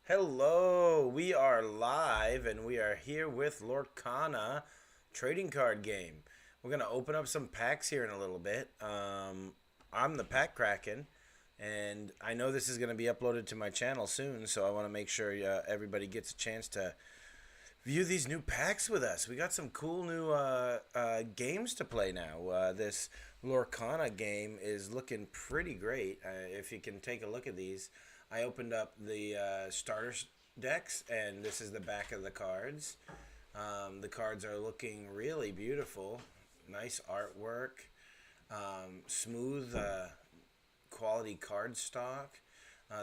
Hello, we are live and we are here with Lorcana trading card game. We're going to open up some packs here in a little bit. I'm the Pack Kraken, and I know this is going to be uploaded to my channel soon, so I want to make sure everybody gets a chance to view these new packs with us. We got some cool new games to play now. This Lorcana game is looking pretty great. If you can take a look at these, I opened up the starter decks, and this is the back of the cards. The cards are looking really beautiful. Nice artwork. Smooth quality card stock.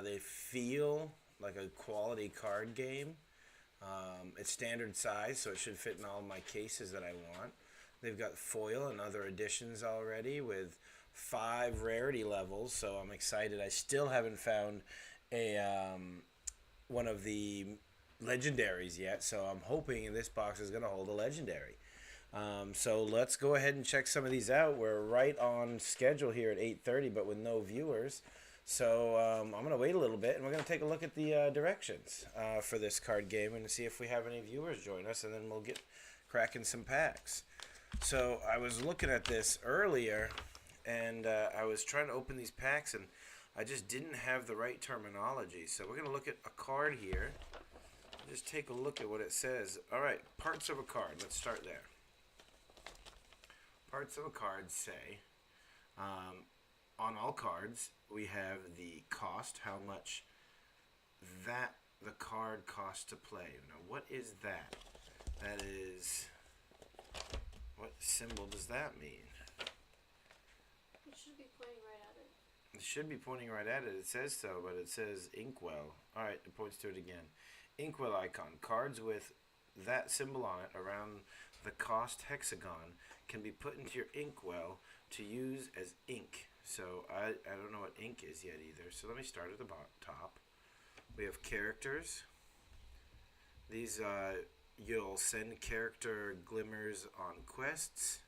They feel like a quality card game. It's standard size, so it should fit in all of my cases that I want. They've got foil and other additions already with 5 rarity levels, so I'm excited. I still haven't found a one of the legendaries yet, so I'm hoping this box is going to hold a legendary. So let's go ahead and check some of these out. We're right on schedule here at 8:30, but with no viewers. So I'm going to wait a little bit, and we're going to take a look at the directions for this card game and see if we have any viewers join us, and then we'll get cracking some packs. So I was looking at this earlier, and I was trying to open these packs, and I just didn't have the right terminology. So we're going to look at a card here. Just take a look at what it says. All right, parts of a card. Let's start there. Parts of a card say, on all cards, we have the cost, how much that the card costs to play. Now, what is that? That is, what symbol does that mean? It should be pointing right at it. It should be pointing right at it. It says so, but it says Inkwell. Alright, it points to it again. Inkwell icon. Cards with that symbol on it around the cost hexagon can be put into your Inkwell to use as ink. So I don't know what ink is yet either. So let me start at the top. We have characters. These you'll send character glimmers on quests.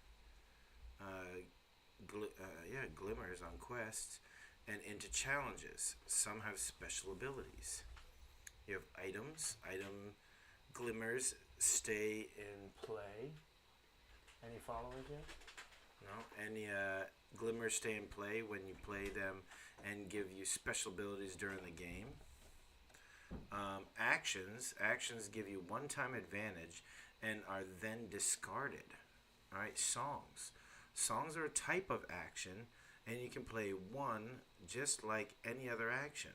Glimmers on quests and into challenges. Some have special abilities. You have items. Item glimmers stay in play. Any followers here? No. Any glimmers stay in play when you play them and give you special abilities during the game. Actions give you one-time advantage and are then discarded. All right. Songs are a type of action, and you can play one just like any other action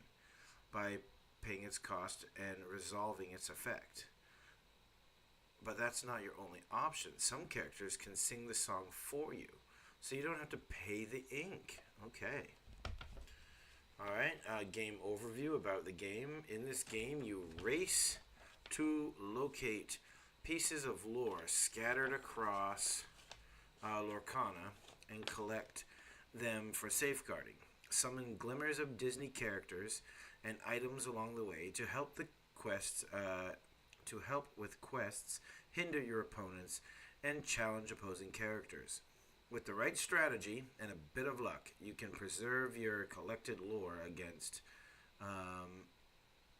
by paying its cost and resolving its effect. But that's not your only option. Some characters can sing the song for you, so you don't have to pay the ink. Okay. Alright, game overview about the game. In this game, you race to locate pieces of lore scattered across Lorcana and collect them for safeguarding. Summon glimmers of Disney characters and items along the way to help the quests with quests, hinder your opponents, and challenge opposing characters. With the right strategy and a bit of luck, you can preserve your collected lore against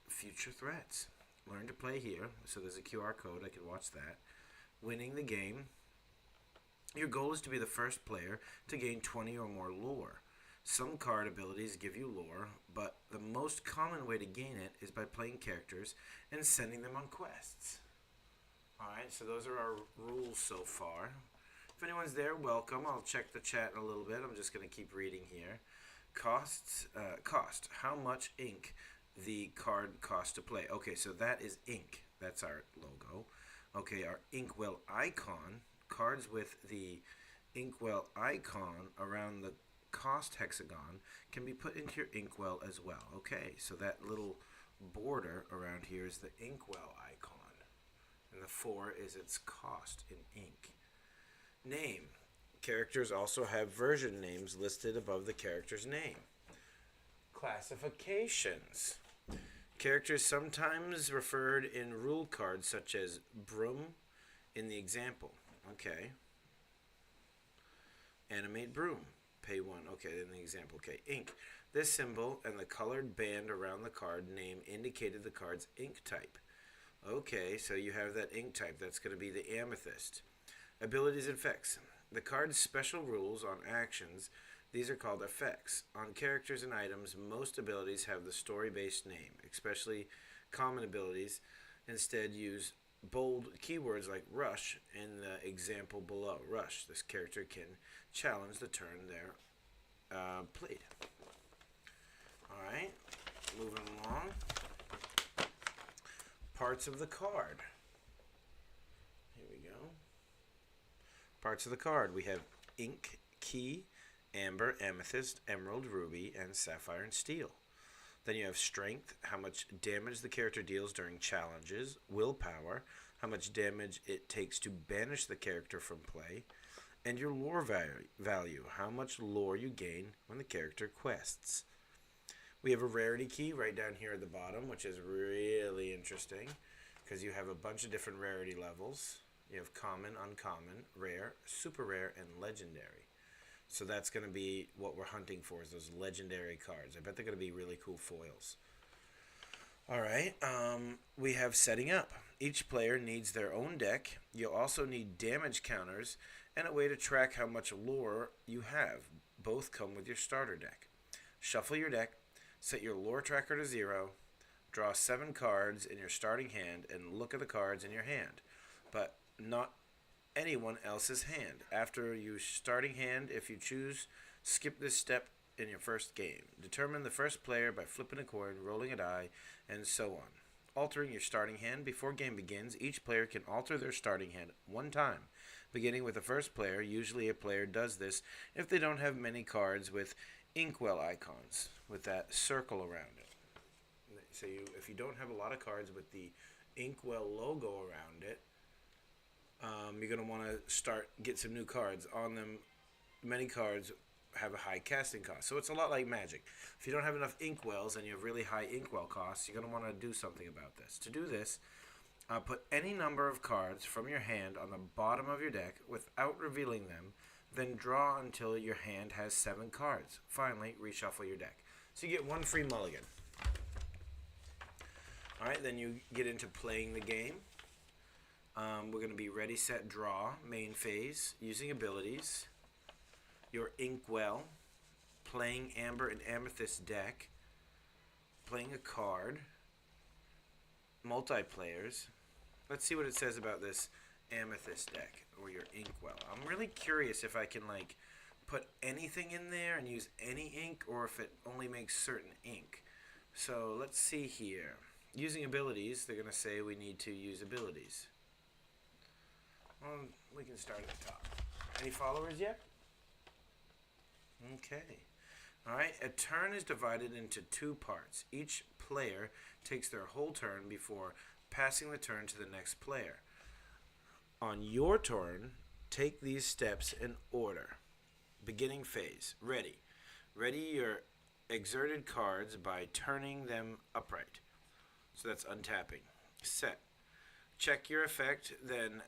future threats. Learn to play here. So there's a QR code. I can watch that. Winning the game. Your goal is to be the first player to gain 20 or more lore. Some card abilities give you lore, but the most common way to gain it is by playing characters and sending them on quests. Alright, so those are our rules so far. If anyone's there, welcome. I'll check the chat in a little bit. I'm just going to keep reading here. Cost. How much ink the card costs to play. Okay, so that is ink. That's our logo. Okay, our Inkwell icon. Cards with the Inkwell icon around the cost hexagon can be put into your Inkwell as well. Okay, so that little border around here is the Inkwell icon. And the 4 is its cost in ink. Name. Characters also have version names listed above the character's name. Classifications. Characters sometimes referred in rule cards such as broom in the example. Okay. Animate broom. Pay 1. Okay, in the example. Okay. Ink. This symbol and the colored band around the card name indicated the card's ink type. Okay, so you have that ink type. That's going to be the amethyst. Abilities and effects. The card's special rules on actions, these are called effects. On characters and items, most abilities have the story-based name, especially common abilities. Instead, use bold keywords like rush in the example below. Rush. This character can challenge the turn they're played. Alright, moving along. Parts of the card. Here we go. Parts of the card. We have ink, key, amber, amethyst, emerald, ruby, and sapphire and steel. Then you have strength, how much damage the character deals during challenges, willpower, how much damage it takes to banish the character from play, and your lore value, how much lore you gain when the character quests. We have a rarity key right down here at the bottom, which is really interesting because you have a bunch of different rarity levels. You have common, uncommon, rare, super rare, and legendary. So that's going to be what we're hunting for, is those legendary cards. I bet they're going to be really cool foils. Alright, we have setting up. Each player needs their own deck. You'll also need damage counters and a way to track how much lore you have. Both come with your starter deck. Shuffle your deck, set your lore tracker to 0, draw 7 cards in your starting hand, and look at the cards in your hand, but not anyone else's hand. After your starting hand, if you choose, skip this step in your first game. Determine the first player by flipping a coin, rolling a die, and so on. Altering your starting hand. Before game begins, each player can alter their starting hand one time, beginning with the first player. Usually a player does this if they don't have many cards with inkwell icons, with that circle around it. So if you don't have a lot of cards with the inkwell logo around it, you're going to want to get some new cards on them. Many cards have a high casting cost, so it's a lot like Magic. If you don't have enough inkwells and you have really high inkwell costs, you're going to want to do something about this. To do this, put any number of cards from your hand on the bottom of your deck without revealing them, then draw until your hand has 7 cards. Finally, reshuffle your deck. So you get 1 free mulligan. Alright, then you get into playing the game. We're going to be ready, set, draw, main phase, using abilities, your inkwell, playing amber and amethyst deck, playing a card, multiplayers. Let's see what it says about this amethyst deck or your inkwell. I'm really curious if I can put anything in there and use any ink, or if it only makes certain ink. So let's see here. Using abilities, they're going to say we need to use abilities. Well, we can start at the top. Any followers yet? Okay. Alright, a turn is divided into 2 parts. Each player takes their whole turn before passing the turn to the next player. On your turn, take these steps in order. Beginning phase. Ready. Ready your exerted cards by turning them upright. So that's untapping. Set. Check your effect, then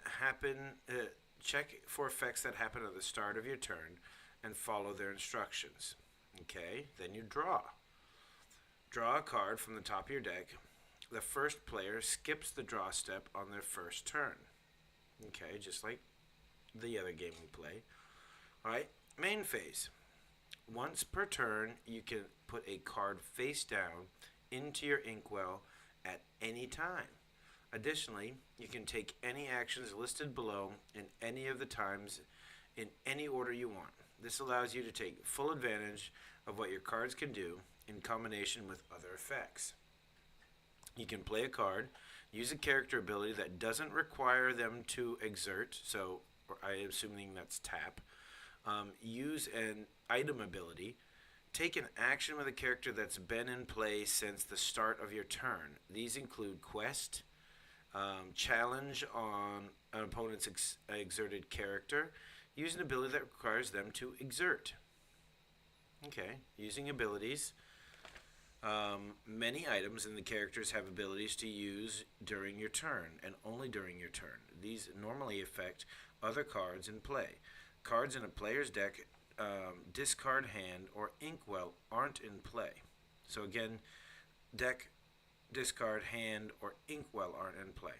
check for effects that happen at the start of your turn and follow their instructions. Okay, then you draw. Draw a card from the top of your deck. The first player skips the draw step on their first turn. Okay, just like the other game we play. Alright, main phase. Once per turn, you can put a card face down into your inkwell at any time. Additionally, you can take any actions listed below in any of the times in any order you want. This allows you to take full advantage of what your cards can do in combination with other effects. You can play a card, use a character ability that doesn't require them to exert, so I'm assuming that's tap. Use an item ability. Take an action with a character that's been in play since the start of your turn. These include quest, challenge on an opponent's exerted character, use an ability that requires them to exert. Okay, using abilities. Many items in the characters have abilities to use during your turn, and only during your turn. These normally affect other cards in play. Cards in a player's deck discard hand, or inkwell aren't in play. So again, deck, discard hand, or inkwell aren't in play.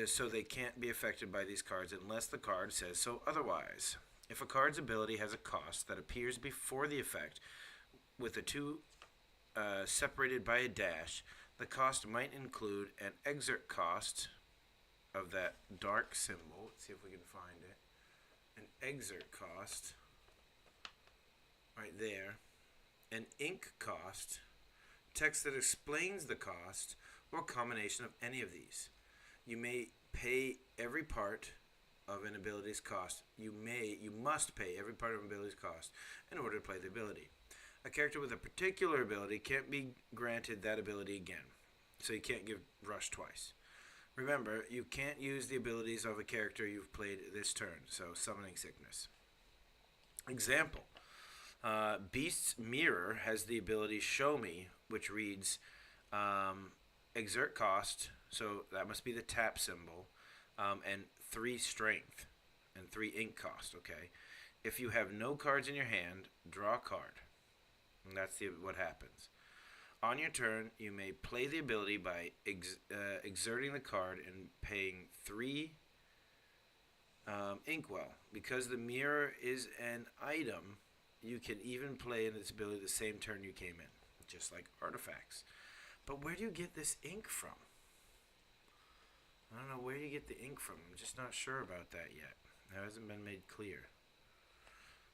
So they can't be affected by these cards unless the card says so otherwise. If a card's ability has a cost that appears before the effect, with the two separated by a dash, the cost might include an exert cost of that dark symbol. Let's see if we can find it. An exert cost, right there. An ink cost, text that explains the cost, or a combination of any of these. You may pay every part of an ability's cost. You must pay every part of an ability's cost in order to play the ability. A character with a particular ability can't be granted that ability again, so you can't give rush twice. Remember, you can't use the abilities of a character you've played this turn, so summoning sickness. Example, Beast's Mirror has the ability Show Me, which reads exert cost, so that must be the tap symbol, and 3 strength and 3 ink cost, okay? If you have no cards in your hand, draw a card. And that's what happens. On your turn, you may play the ability by exerting the card and paying 3 inkwell. Because the mirror is an item, you can even play in its ability the same turn you came in, just like artifacts. But where do you get this ink from? I don't know where you get the ink from. I'm just not sure about that yet. That hasn't been made clear.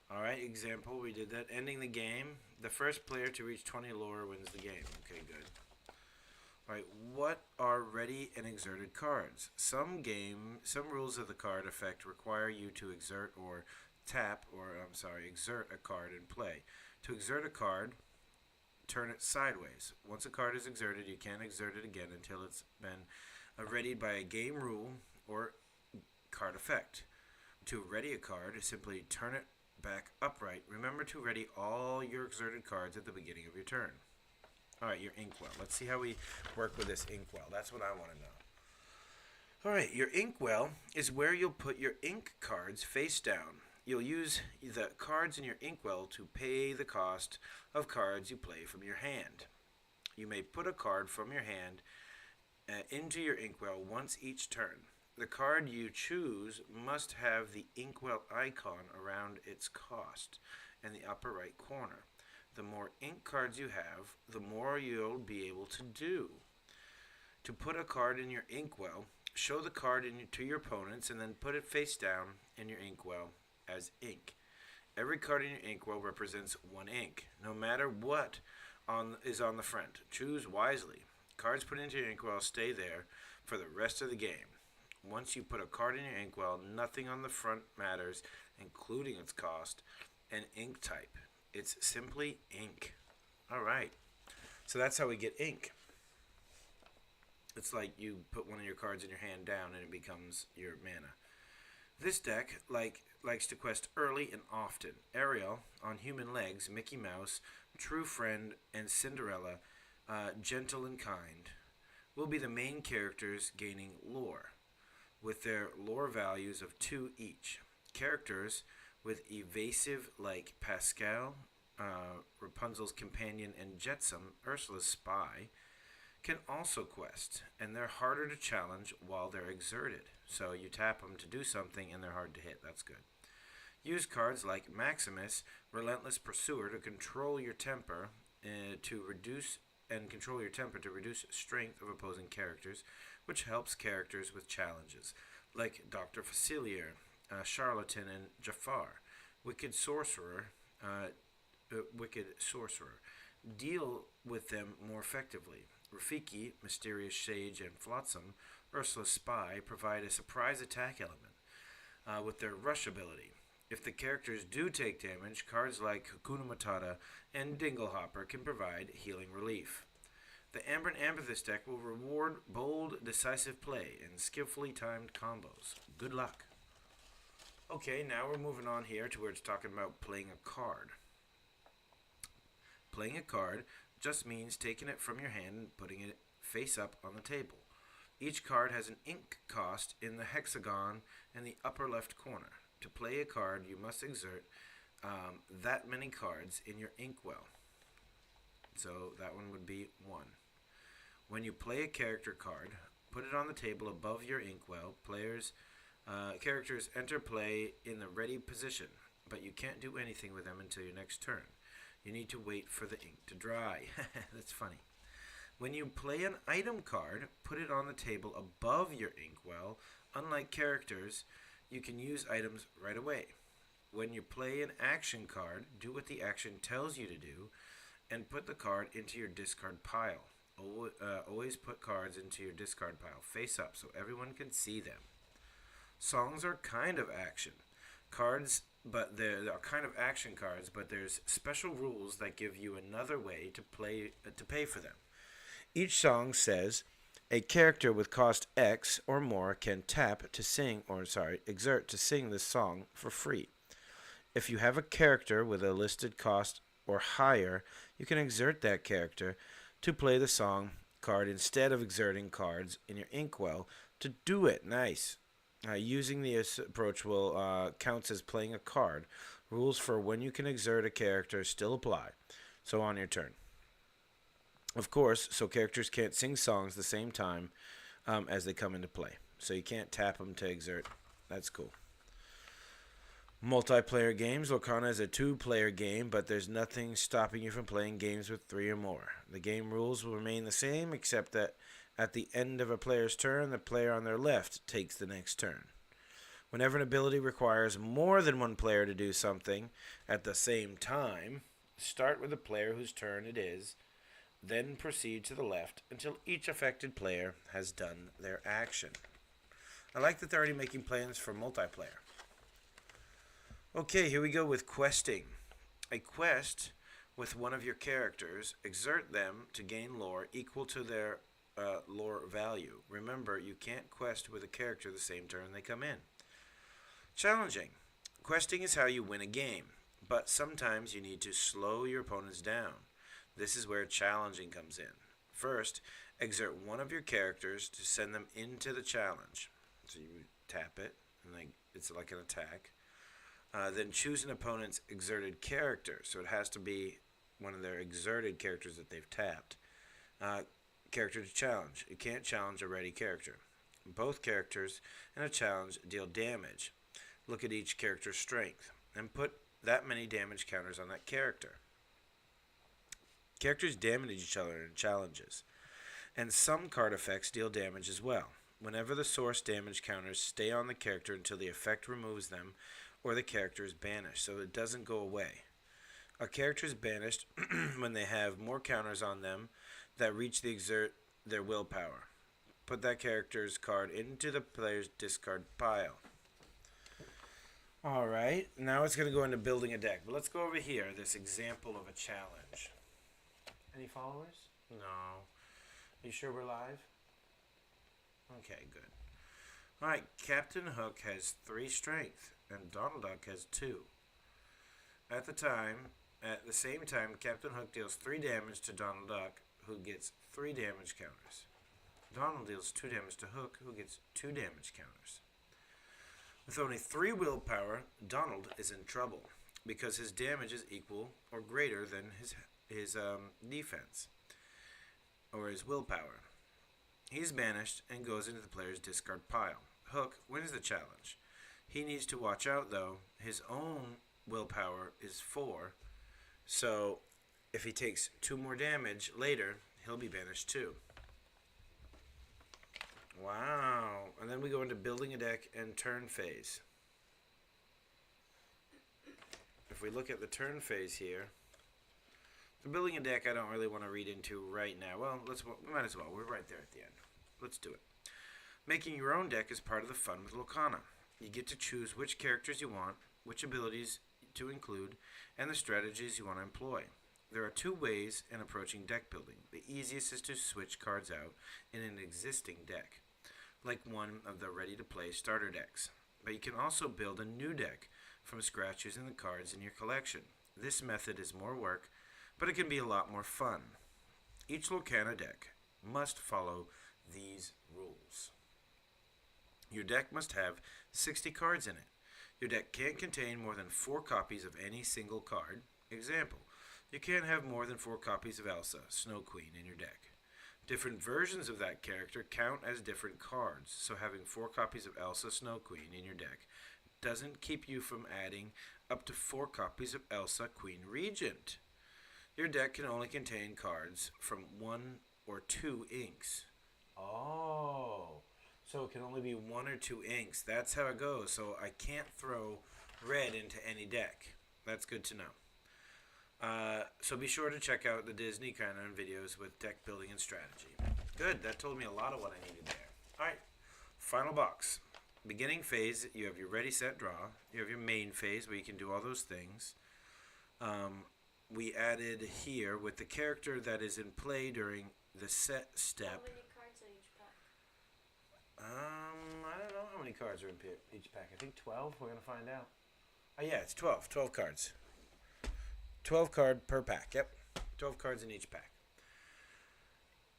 Alright, example, we did that. Ending the game. The first player to reach 20 lore wins the game. Okay, good. Alright, what are ready and exerted cards? Some rules of the card effect require you to exert a card in play. To exert a card, turn it sideways. Once a card is exerted, you can't exert it again until it's been readied by a game rule or card effect. To ready a card, simply turn it back upright. Remember to ready all your exerted cards at the beginning of your turn. Alright, your inkwell. Let's see how we work with this inkwell. That's what I want to know. Alright, your inkwell is where you'll put your ink cards face down. You'll use the cards in your inkwell to pay the cost of cards you play from your hand. You may put a card from your hand into your inkwell once each turn. The card you choose must have the inkwell icon around its cost in the upper right corner. The more ink cards you have, the more you'll be able to do. To put a card in your inkwell, show the card to your opponents and then put it face down in your inkwell as ink. Every card in your inkwell represents 1 ink, no matter what is on the front. Choose wisely. Cards put into your inkwell stay there for the rest of the game. Once you put a card in your inkwell, nothing on the front matters, including its cost and ink type. It's simply ink. Alright, so that's how we get ink. It's like you put one of your cards in your hand down and it becomes your mana. This deck likes to quest early and often. Ariel, on human legs, Mickey Mouse, True Friend, and Cinderella, gentle and kind, will be the main characters gaining lore, with their lore values of 2 each. Characters with evasive like Pascal, Rapunzel's companion, and Jetsam, Ursula's spy, can also quest, and they're harder to challenge while they're exerted. So you tap them to do something and they're hard to hit. That's good. Use cards like Maximus, Relentless Pursuer, to control your temper to reduce strength of opposing characters, which helps characters with challenges like Dr. Facilier, Charlatan, and Jafar. Wicked Sorcerer. Deal with them more effectively. Rafiki, Mysterious Sage, and Flotsam, Ursula's Spy, provide a surprise attack element with their rush ability. If the characters do take damage, cards like Hakuna Matata and Dinglehopper can provide healing relief. The Amber and Amethyst deck will reward bold, decisive play and skillfully timed combos. Good luck. Okay, now we're moving on here to where it's talking about playing a card. Playing a card just means taking it from your hand and putting it face up on the table. Each card has an ink cost in the hexagon in the upper left corner. To play a card, you must exert that many cards in your inkwell. So that one would be 1. When you play a character card, put it on the table above your inkwell. Characters enter play in the ready position, but you can't do anything with them until your next turn. You need to wait for the ink to dry. That's funny. When you play an item card, put it on the table above your inkwell. Unlike characters, you can use items right away. When you play an action card, do what the action tells you to do and put the card into your discard pile. Always put cards into your discard pile face up so everyone can see them. Songs are kind of action cards, but they're kind of action cards, but there's special rules that give you another way to pay for them. Each song says a character with cost X or more can exert to sing this song for free. If you have a character with a listed cost or higher, you can exert that character to play the song card instead of exerting cards in your inkwell to do it. Nice. Using this approach will counts as playing a card. Rules for when you can exert a character still apply. So on your turn. Of course, so characters can't sing songs the same time as they come into play. So you can't tap them to exert. That's cool. Multiplayer games. Lorcana is a 2-player game, but there's nothing stopping you from playing games with 3 or more. The game rules will remain the same, except that at the end of a player's turn, the player on their left takes the next turn. Whenever an ability requires more than one player to do something at the same time, start with the player whose turn it is, then proceed to the left until each affected player has done their action. I like that they're already making plans for multiplayer. Okay, here we go with questing. A quest with one of your characters, exert them to gain lore equal to their lore value. Remember, you can't quest with a character the same turn they come in. Challenging. Questing is how you win a game, but sometimes you need to slow your opponents down. This is where challenging comes in. First, exert one of your characters to send them into the challenge. So you tap it, and it's like an attack. Then choose an opponent's exerted character. So it has to be one of their exerted characters that they've tapped. Character to challenge. You can't challenge a ready character. Both characters in a challenge deal damage. Look at each character's strength and put that many damage counters on that character. Characters damage each other in challenges, and some card effects deal damage as well. Whenever the source damage counters stay on the character until the effect removes them or the character is banished, so it doesn't go away. A character is banished when they have more counters on them that reach their willpower. Put that character's card into the player's discard pile. Alright, now it's going to go into building a deck. But let's go over here, this example of a challenge. Any followers? No. Are you sure we're live? Okay, good. Alright, Captain Hook has 3 strength, and Donald Duck has 2. At the same time, Captain Hook deals 3 damage to Donald Duck, who gets 3 damage counters. Donald deals 2 damage to Hook, who gets 2 damage counters. With only 3 willpower, Donald is in trouble, because his damage is equal or greater than his defense, or his willpower. He's banished and goes into the player's discard pile. Hook wins the challenge. He needs to watch out, though. His own willpower is 4, so if he takes 2 more damage later, he'll be banished too. Wow. And then we go into building a deck and turn phase. If we look at the turn phase here, for building a deck I don't really want to read into right now. Well, we might as well. We're right there at the end. Let's do it. Making your own deck is part of the fun with Lorcana. You get to choose which characters you want, which abilities to include, and the strategies you want to employ. There are 2 ways in approaching deck building. The easiest is to switch cards out in an existing deck, like one of the ready-to-play starter decks. But you can also build a new deck from scratch using the cards in your collection. This method is more work, but it can be a lot more fun. Each Lorcana deck must follow these rules. Your deck must have 60 cards in it. Your deck can't contain more than 4 copies of any single card. Example, you can't have more than 4 copies of Elsa, Snow Queen, in your deck. Different versions of that character count as different cards, so having 4 copies of Elsa, Snow Queen in your deck doesn't keep you from adding up to 4 copies of Elsa, Queen Regent. Your deck can only contain cards from 1 or 2 inks. Oh, so it can only be 1 or 2 inks. That's how it goes. So I can't throw red into any deck. That's good to know. So be sure to check out the Disney Canon videos with deck building and strategy. Good, that told me a lot of what I needed there. Alright, final box. Beginning phase, you have your ready, set, draw. You have your main phase where you can do all those things. We added here with the character that is in play during the set step. How many cards in each pack? I don't know how many cards are in each pack. I think 12. We're going to find out. Oh, yeah, it's 12. 12 cards. 12 card per pack. Yep. 12 cards in each pack.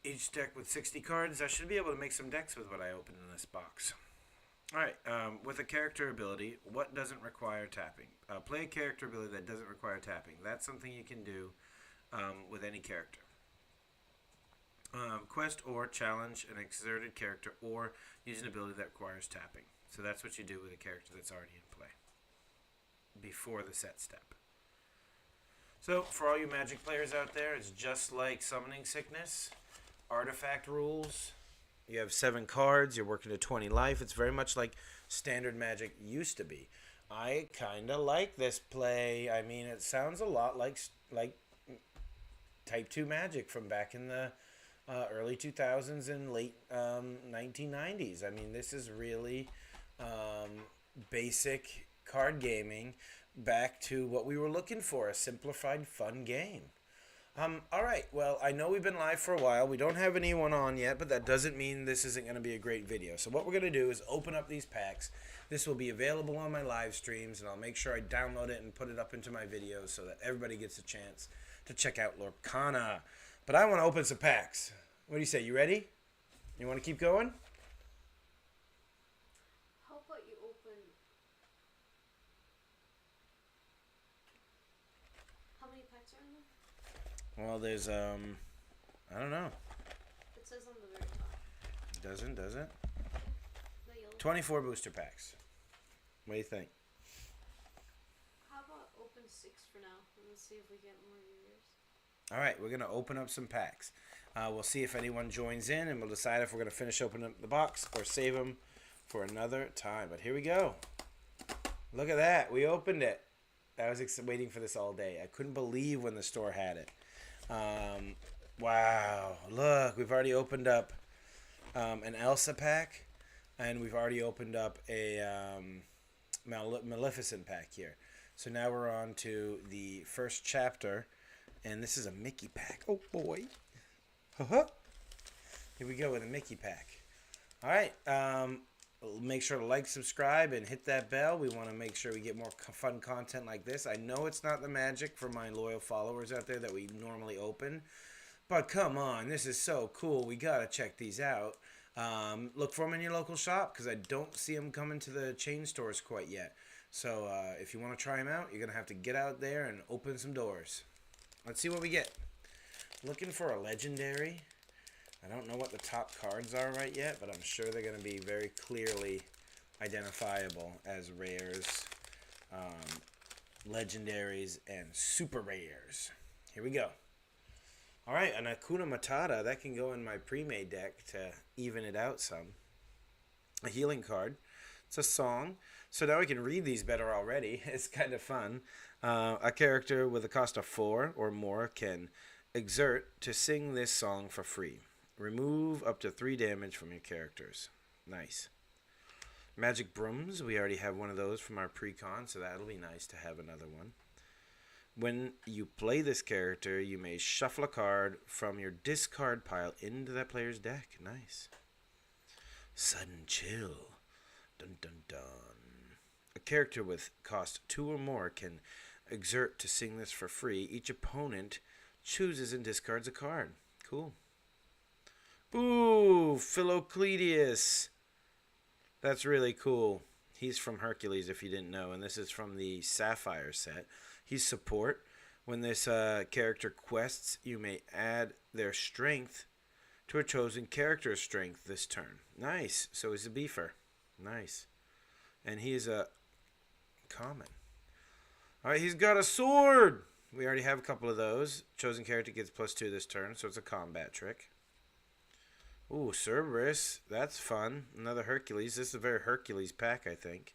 Each deck with 60 cards. I should be able to make some decks with what I opened in this box. Alright, with a character ability, what doesn't require tapping? Play a character ability that doesn't require tapping. That's something you can do with any character. Quest or challenge an exerted character or use an ability that requires tapping. So that's what you do with a character that's already in play before the set step. So for all you Magic players out there, it's just like Summoning Sickness. Artifact rules. You have 7 cards. You're working to 20 life. It's very much like standard Magic used to be. I kind of like this play. I mean, it sounds a lot like Type 2 Magic from back in the early 2000s and late 1990s. I mean, this is really basic card gaming back to what we were looking for, a simplified, fun game. All right, well, I know we've been live for a while. We don't have anyone on yet, but that doesn't mean this isn't going to be a great video. So what we're going to do is open up these packs. This will be available on my live streams, and I'll make sure I download it and put it up into my videos so that everybody gets a chance to check out Lorcana. But I want to open some packs. What do you say? You ready? You want to keep going? How about you open... How many packs are in there? Well, there's, I don't know. It says on the very top. Does it? The yellow. 24 booster packs. What do you think? How about open 6 for now, and let's see if we get more viewers. All right, we're going to open up some packs. We'll see if anyone joins in, and we'll decide if we're going to finish opening up the box or save them for another time. But here we go. Look at that. We opened it. I was waiting for this all day. I couldn't believe when the store had it. Wow. Look, we've already opened up an Elsa pack, and we've already opened up a Maleficent pack here. So now we're on to the first chapter, and this is a Mickey pack. Oh, boy. Here we go with a Mickey pack. All right. Make sure to like, subscribe, and hit that bell. We want to make sure we get more fun content like this. I know it's not the magic for my loyal followers out there that we normally open, but come on, this is so cool. We got to check these out. Look for them in your local shop because I don't see them coming to the chain stores quite yet. So if you want to try them out, you're going to have to get out there and open some doors. Let's see what we get. Looking for a legendary. I don't know what the top cards are right yet, but I'm sure they're going to be very clearly identifiable as rares, legendaries, and super rares. Here we go. All right, an Hakuna Matata. That can go in my pre-made deck to even it out some. A healing card. It's a song. So now we can read these better already. It's kind of fun. A character with a cost of 4 or more can exert to sing this song for free. Remove up to 3 damage from your characters. Nice. Magic Brooms. We already have one of those from our pre-con, so that'll be nice to have another one. When you play this character, you may shuffle a card from your discard pile into that player's deck. Nice. Sudden Chill. Dun dun dun. A character with cost 2 or more can exert to sing this for free. Each opponent chooses and discards a card. Cool. Ooh, Philocletius. That's really cool. He's from Hercules, if you didn't know, and this is from the Sapphire set. He's support. When this character quests, you may add their strength to a chosen character's strength this turn. Nice. So he's a beefer. Nice. And he is a common. Alright, he's got a sword! We already have a couple of those. Chosen character gets +2 this turn, so it's a combat trick. Ooh, Cerberus. That's fun. Another Hercules. This is a very Hercules pack, I think.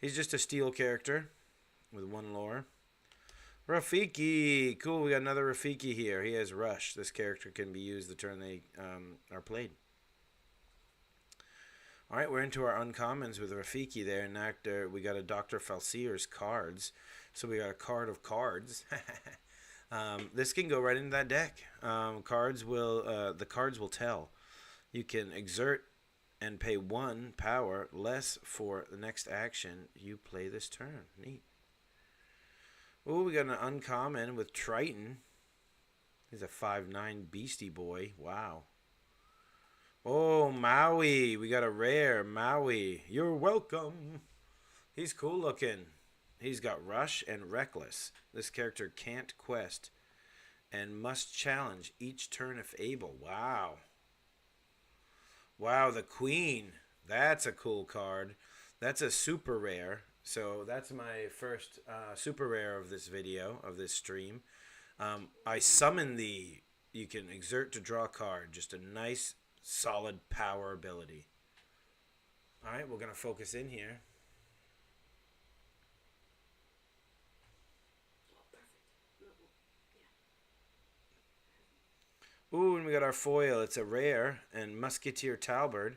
He's just a steel character with 1 lore. Rafiki. Cool, we got another Rafiki here. He has Rush. This character can be used the turn they are played. Alright, we're into our uncommons with Rafiki there. And after we got a Dr. Falseer's cards. So we got a card of cards. This can go right into that deck. The cards will tell. You can exert and pay 1 power less for the next action you play this turn. Neat. Ooh, we got an uncommon with Triton. He's a 5/9 beastie boy. Wow. Oh, Maui. We got a rare Maui. You're welcome. He's cool looking. He's got Rush and Reckless. This character can't quest and must challenge each turn if able. Wow. Wow, the Queen. That's a cool card. That's a super rare. So that's my first super rare of this video, of this stream. I summon thee. You can exert to draw a card. Just a nice, solid power ability. Alright, we're going to focus in here. Ooh, and we got our foil. It's a rare and Musketeer Talbot.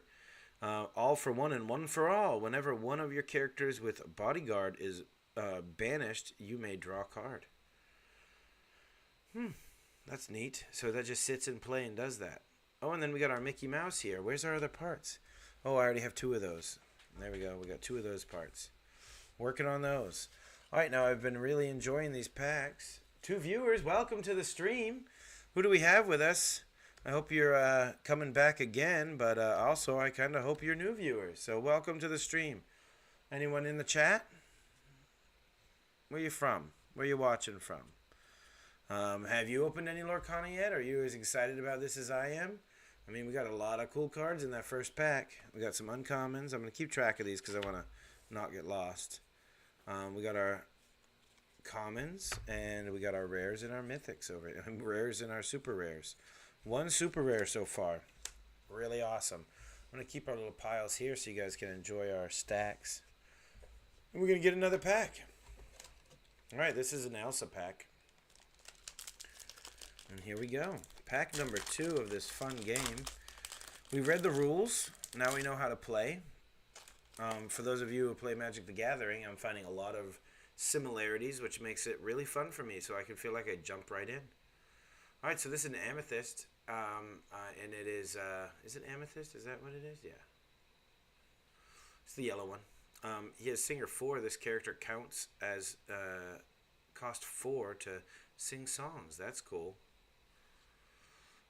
All for one and one for all. Whenever one of your characters with Bodyguard is banished, you may draw a card. That's neat. So that just sits in play and does that. Oh, and then we got our Mickey Mouse here. Where's our other parts? Oh, I already have 2 of those. There we go. We got 2 of those parts. Working on those. All right, now I've been really enjoying these packs. 2 viewers, welcome to the stream. Who do we have with us? I hope you're coming back again, but also I kind of hope you're new viewers. So welcome to the stream. Anyone in the chat? Where you from? Where you watching from? Have you opened any Lorcana yet? Are you as excited about this as I am? I mean, we got a lot of cool cards in that first pack. We got some uncommons. I'm going to keep track of these because I want to not get lost. We got our commons, and we got our rares and our mythics over here. Rares and our super rares. 1 super rare so far. Really awesome. I'm going to keep our little piles here so you guys can enjoy our stacks. And we're going to get another pack. Alright, this is an Elsa pack. And here we go. Pack number 2 of this fun game. We read the rules. Now we know how to play. For those of you who play Magic the Gathering, I'm finding a lot of similarities, which makes it really fun for me, so I can feel like I jump right in. Alright, so this is an Amethyst, and it is it Amethyst? Is that what it is? Yeah. It's the yellow one. He has Singer 4. This character counts as cost 4 to sing songs. That's cool.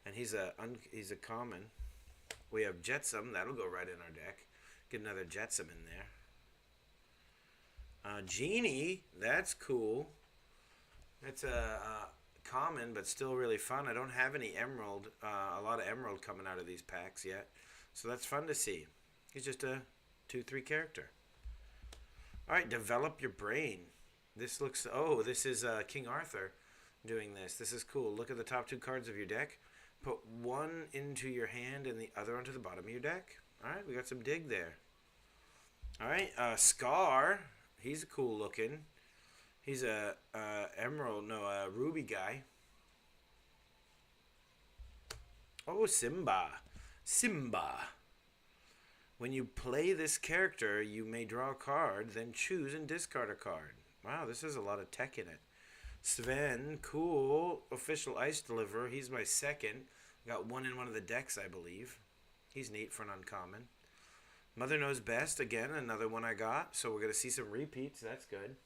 And he's a common. We have Jetsam. That'll go right in our deck. Get another Jetsam in there. Genie. That's cool. That's a common, but still really fun. I don't have any Emerald. A lot of Emerald coming out of these packs yet. So that's fun to see. He's just a 2/3 character. Alright, develop your brain. This looks... Oh, this is King Arthur doing this. This is cool. Look at the top 2 cards of your deck. Put one into your hand and the other onto the bottom of your deck. Alright, we got some dig there. Alright, Scar. He's cool looking. He's a ruby guy. Oh, Simba. When you play this character, you may draw a card, then choose and discard a card. Wow, this has a lot of tech in it. Sven, cool. Official Ice Deliverer. He's my second. Got one in one of the decks, I believe. He's neat for an uncommon. Mother Knows Best, again, another one I got. So we're going to see some repeats. That's good.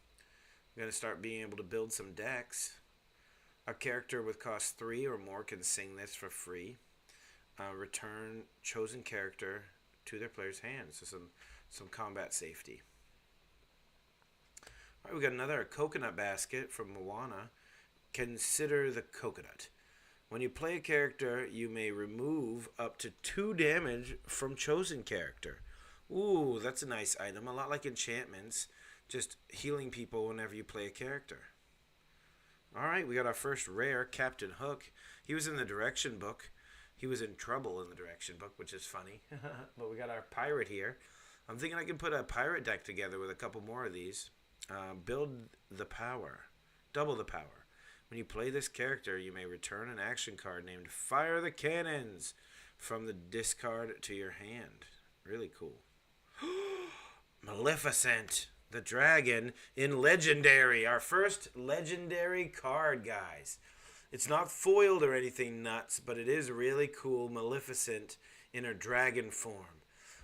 We're going to start being able to build some decks. A character with cost 3 or more can sing this for free. Return chosen character to their player's hands. So some combat safety. All right, we got another coconut basket from Moana. Consider the coconut. When you play a character, you may remove up to 2 damage from chosen character. Ooh, that's a nice item. A lot like enchantments. Just healing people whenever you play a character. Alright, we got our first rare, Captain Hook. He was in the direction book. He was in trouble in the direction book, which is funny. But we got our pirate here. I'm thinking I can put a pirate deck together with a couple more of these. Build the power. Double the power. When you play this character, you may return an action card named Fire the Cannons from the discard to your hand. Really cool. Maleficent, the dragon in Legendary. Our first Legendary card, guys. It's not foiled or anything nuts, but it is really cool. Maleficent in her dragon form.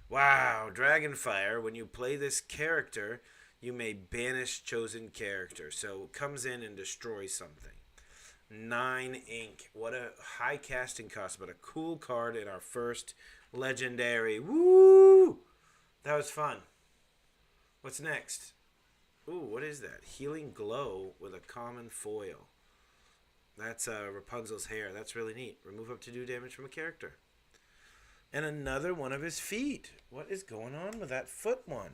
Wow, Dragonfire. When you play this character, you may banish chosen character. So it comes in and destroys something. 9 ink. What a high casting cost, but a cool card in our first Legendary. Woo! That was fun. What's next? Ooh, what is that? Healing Glow with a common foil. That's Rapunzel's hair. That's really neat. Remove up to 2 damage from a character. And another one of his feet. What is going on with that foot one?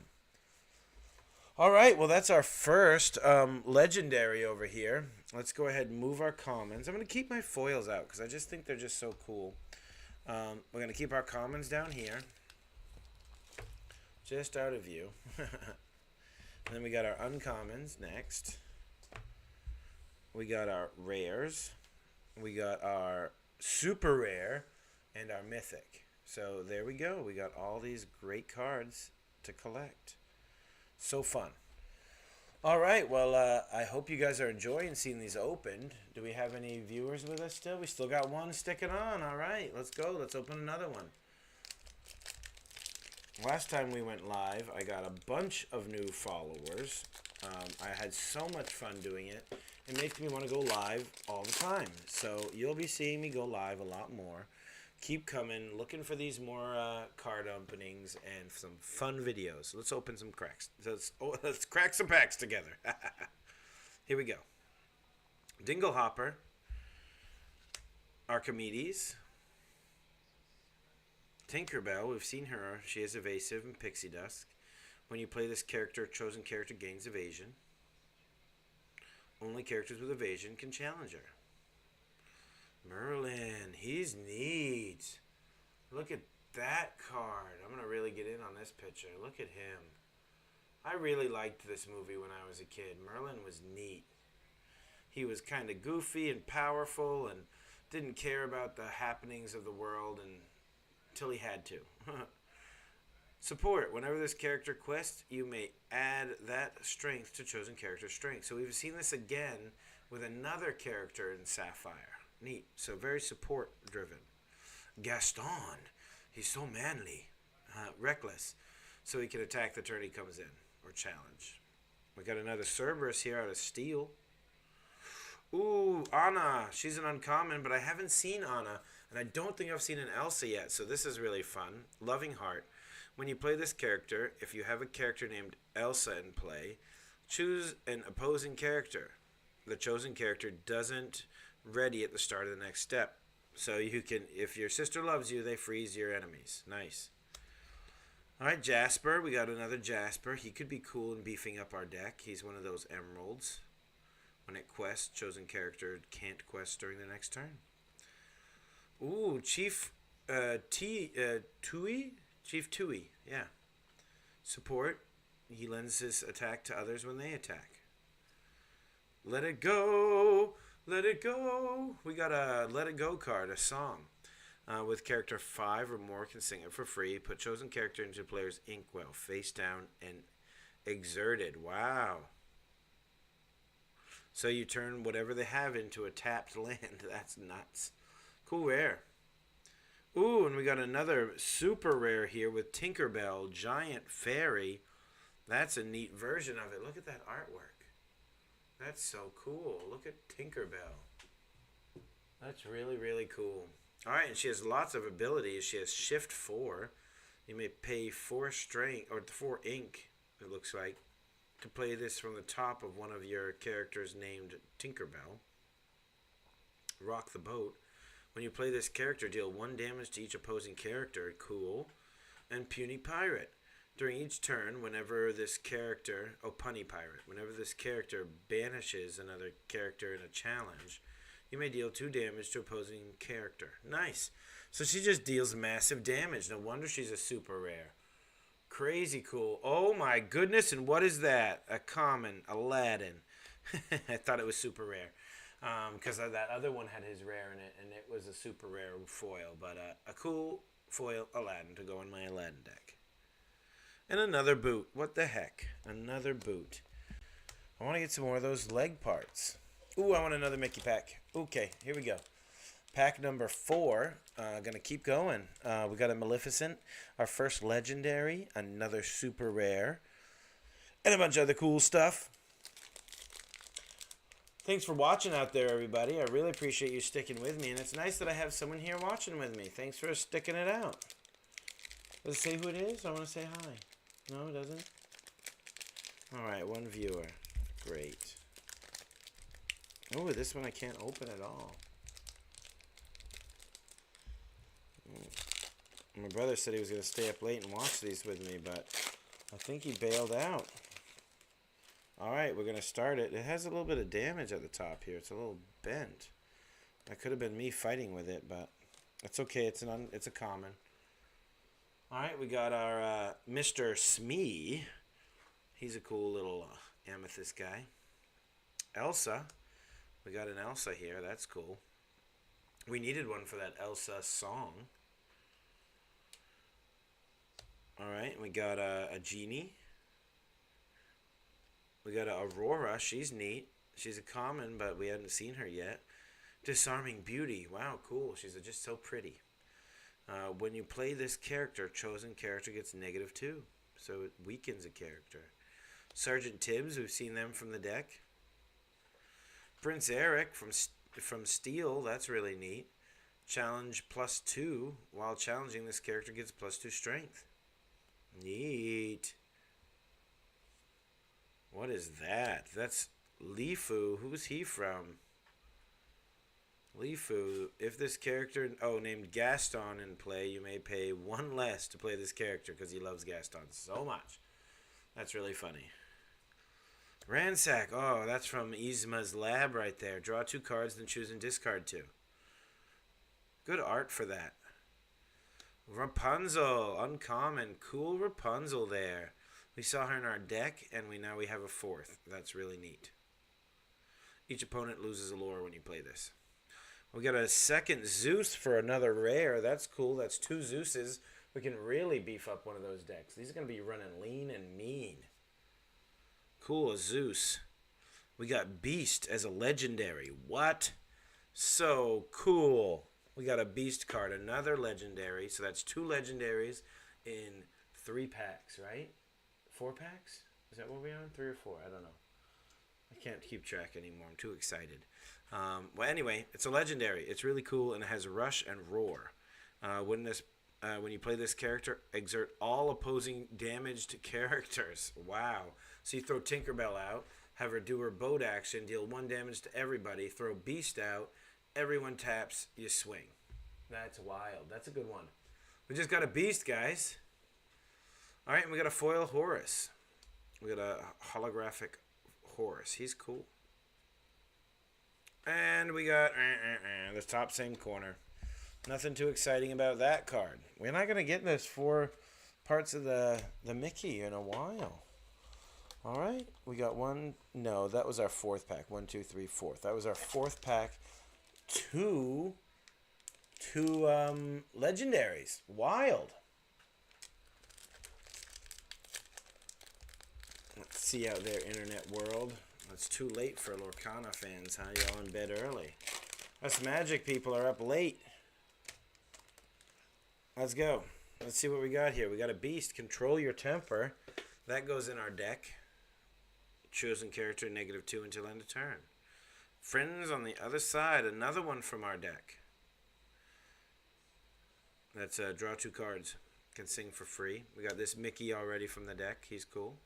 All right, well, that's our first Legendary over here. Let's go ahead and move our commons. I'm going to keep my foils out because I just think they're just so cool. We're going to keep our commons down here. Just out of view. And then we got our uncommons next. We got our rares. We got our super rare and our mythic. So there we go. We got all these great cards to collect. So fun. All right. Well, I hope you guys are enjoying seeing these opened. Do we have any viewers with us still? We still got one sticking on. All right. Let's go. Let's open another one. Last time we went live, I got a bunch of new followers. I had so much fun doing it. It makes me want to go live all the time. So you'll be seeing me go live a lot more. Keep coming, looking for these more card openings and some fun videos. Let's open some cracks. Let's crack some packs together. Here we go. Dinglehopper, Archimedes, Tinkerbell. We've seen her. She is evasive and pixie dust. When you play this character, chosen character gains evasion. Only characters with evasion can challenge her. Merlin, he's neat. Look at that card. I'm going to really get in on this picture. Look at him. I really liked this movie when I was a kid. Merlin was neat. He was kind of goofy and powerful and didn't care about the happenings of the world until he had to. Support. Whenever this character quests, you may add that strength to chosen character's strength. So we've seen this again with another character in Sapphire. Neat. So very support driven. Gaston. He's so manly. Reckless. So he can attack the turn he comes in. Or challenge. We got another Cerberus here out of Steel. Ooh, Anna. She's an uncommon, but I haven't seen Anna. And I don't think I've seen an Elsa yet. So this is really fun. Loving Heart. When you play this character, if you have a character named Elsa in play, choose an opposing character. The chosen character doesn't ready at the start of the next step. So you can, if your sister loves you, they freeze your enemies. Nice. All right, Jasper. We got another Jasper. He could be cool in beefing up our deck. He's one of those emeralds. When it quests, chosen character can't quest during the next turn. Ooh, Chief Tui? Chief Tui, yeah. Support. He lends his attack to others when they attack. Let it go. Let it go. We got a Let It Go card, a song. With character 5 or more can sing it for free. Put chosen character into player's inkwell, face down and exerted. Wow. So you turn whatever they have into a tapped land. That's nuts. Cool rare. Ooh, and we got another super rare here with Tinkerbell, Giant Fairy. That's a neat version of it. Look at that artwork. That's so cool. Look at Tinkerbell. That's really, really cool. All right, and she has lots of abilities. She has Shift 4. You may pay 4 strength or 4 ink, it looks like, to play this from the top of one of your characters named Tinkerbell. Rock the boat. When you play this character, deal 1 damage to each opposing character. Cool. And Puny Pirate. During each turn, whenever this character... Oh, Punny Pirate. Whenever this character banishes another character in a challenge, you may deal 2 damage to opposing character. Nice. So she just deals massive damage. No wonder she's a super rare. Crazy cool. Oh my goodness, and what is that? A common Aladdin. I thought it was super rare. Because that other one had his rare in it, and it was a super rare foil. But a cool foil Aladdin to go in my Aladdin deck. And another boot. What the heck? Another boot. I want to get some more of those leg parts. Ooh, I want another Mickey pack. Okay, here we go. Pack number 4. Gonna keep going. We got a Maleficent, our first legendary, another super rare, and a bunch of other cool stuff. Thanks for watching out there, everybody. I really appreciate you sticking with me, and it's nice that I have someone here watching with me. Thanks for sticking it out. Does it say who it is? I want to say hi. No, it doesn't? Alright, 1 viewer. Great. Oh, this one I can't open at all. My brother said he was going to stay up late and watch these with me, but I think he bailed out. Alright, we're going to start it. It has a little bit of damage at the top here. It's a little bent. That could have been me fighting with it, but it's okay. It's a common. Alright, we got our Mr. Smee. He's a cool little amethyst guy. Elsa. We got an Elsa here. That's cool. We needed one for that Elsa song. Alright, we got a Genie. We got a Aurora. She's neat. She's a common, but we hadn't seen her yet. Disarming Beauty. Wow, cool. She's just so pretty. When you play this character, chosen character gets -2. So it weakens a character. Sergeant Tibbs, we've seen them from the deck. Prince Eric from Steel. That's really neat. Challenge +2. While challenging, this character gets +2 strength. Neat. What is that? That's Lifu. Who's he from? Lifu. If this character, named Gaston in play, you may pay 1 less to play this character because he loves Gaston so much. That's really funny. Ransack. Oh, that's from Yzma's lab right there. Draw 2 cards, then choose and discard 2. Good art for that. Rapunzel. Uncommon. Cool Rapunzel there. We saw her in our deck, and now we have a 4th. That's really neat. Each opponent loses a lore when you play this. We got a second Zeus for another rare. That's cool. That's 2 Zeuses. We can really beef up one of those decks. These are going to be running lean and mean. Cool, a Zeus. We got Beast as a legendary. What? So cool. We got a Beast card, another legendary. So that's 2 legendaries in 3 packs, right? 4 packs? Is that what we're on? 3 or 4? I don't know. I can't keep track anymore. I'm too excited. Well, anyway, it's a legendary. It's really cool, and it has Rush and Roar. When you play this character, exert all opposing damaged characters. Wow. So you throw Tinkerbell out, have her do her boat action, deal 1 damage to everybody, throw Beast out, everyone taps, you swing. That's wild. That's a good one. We just got a Beast, guys. All right, and we got a foil Horus. We got a holographic Horus. He's cool. And we got the top same corner. Nothing too exciting about that card. We're not going to get those 4 parts of the Mickey in a while. All right, we got 1. No, that was our 4th pack. 1, 2, 3, 4th. That was our 4th pack. 2 legendaries. Wild. Let's see out there, internet world. It's too late for Lorcana fans, huh? Y'all in bed early. Us Magic people are up late. Let's go. Let's see what we got here. We got a Beast. Control your temper. That goes in our deck. Chosen character, -2 until end of turn. Friends on the other side. Another one from our deck. That's draw 2 cards. Can sing for free. We got this Mickey already from the deck. He's cool.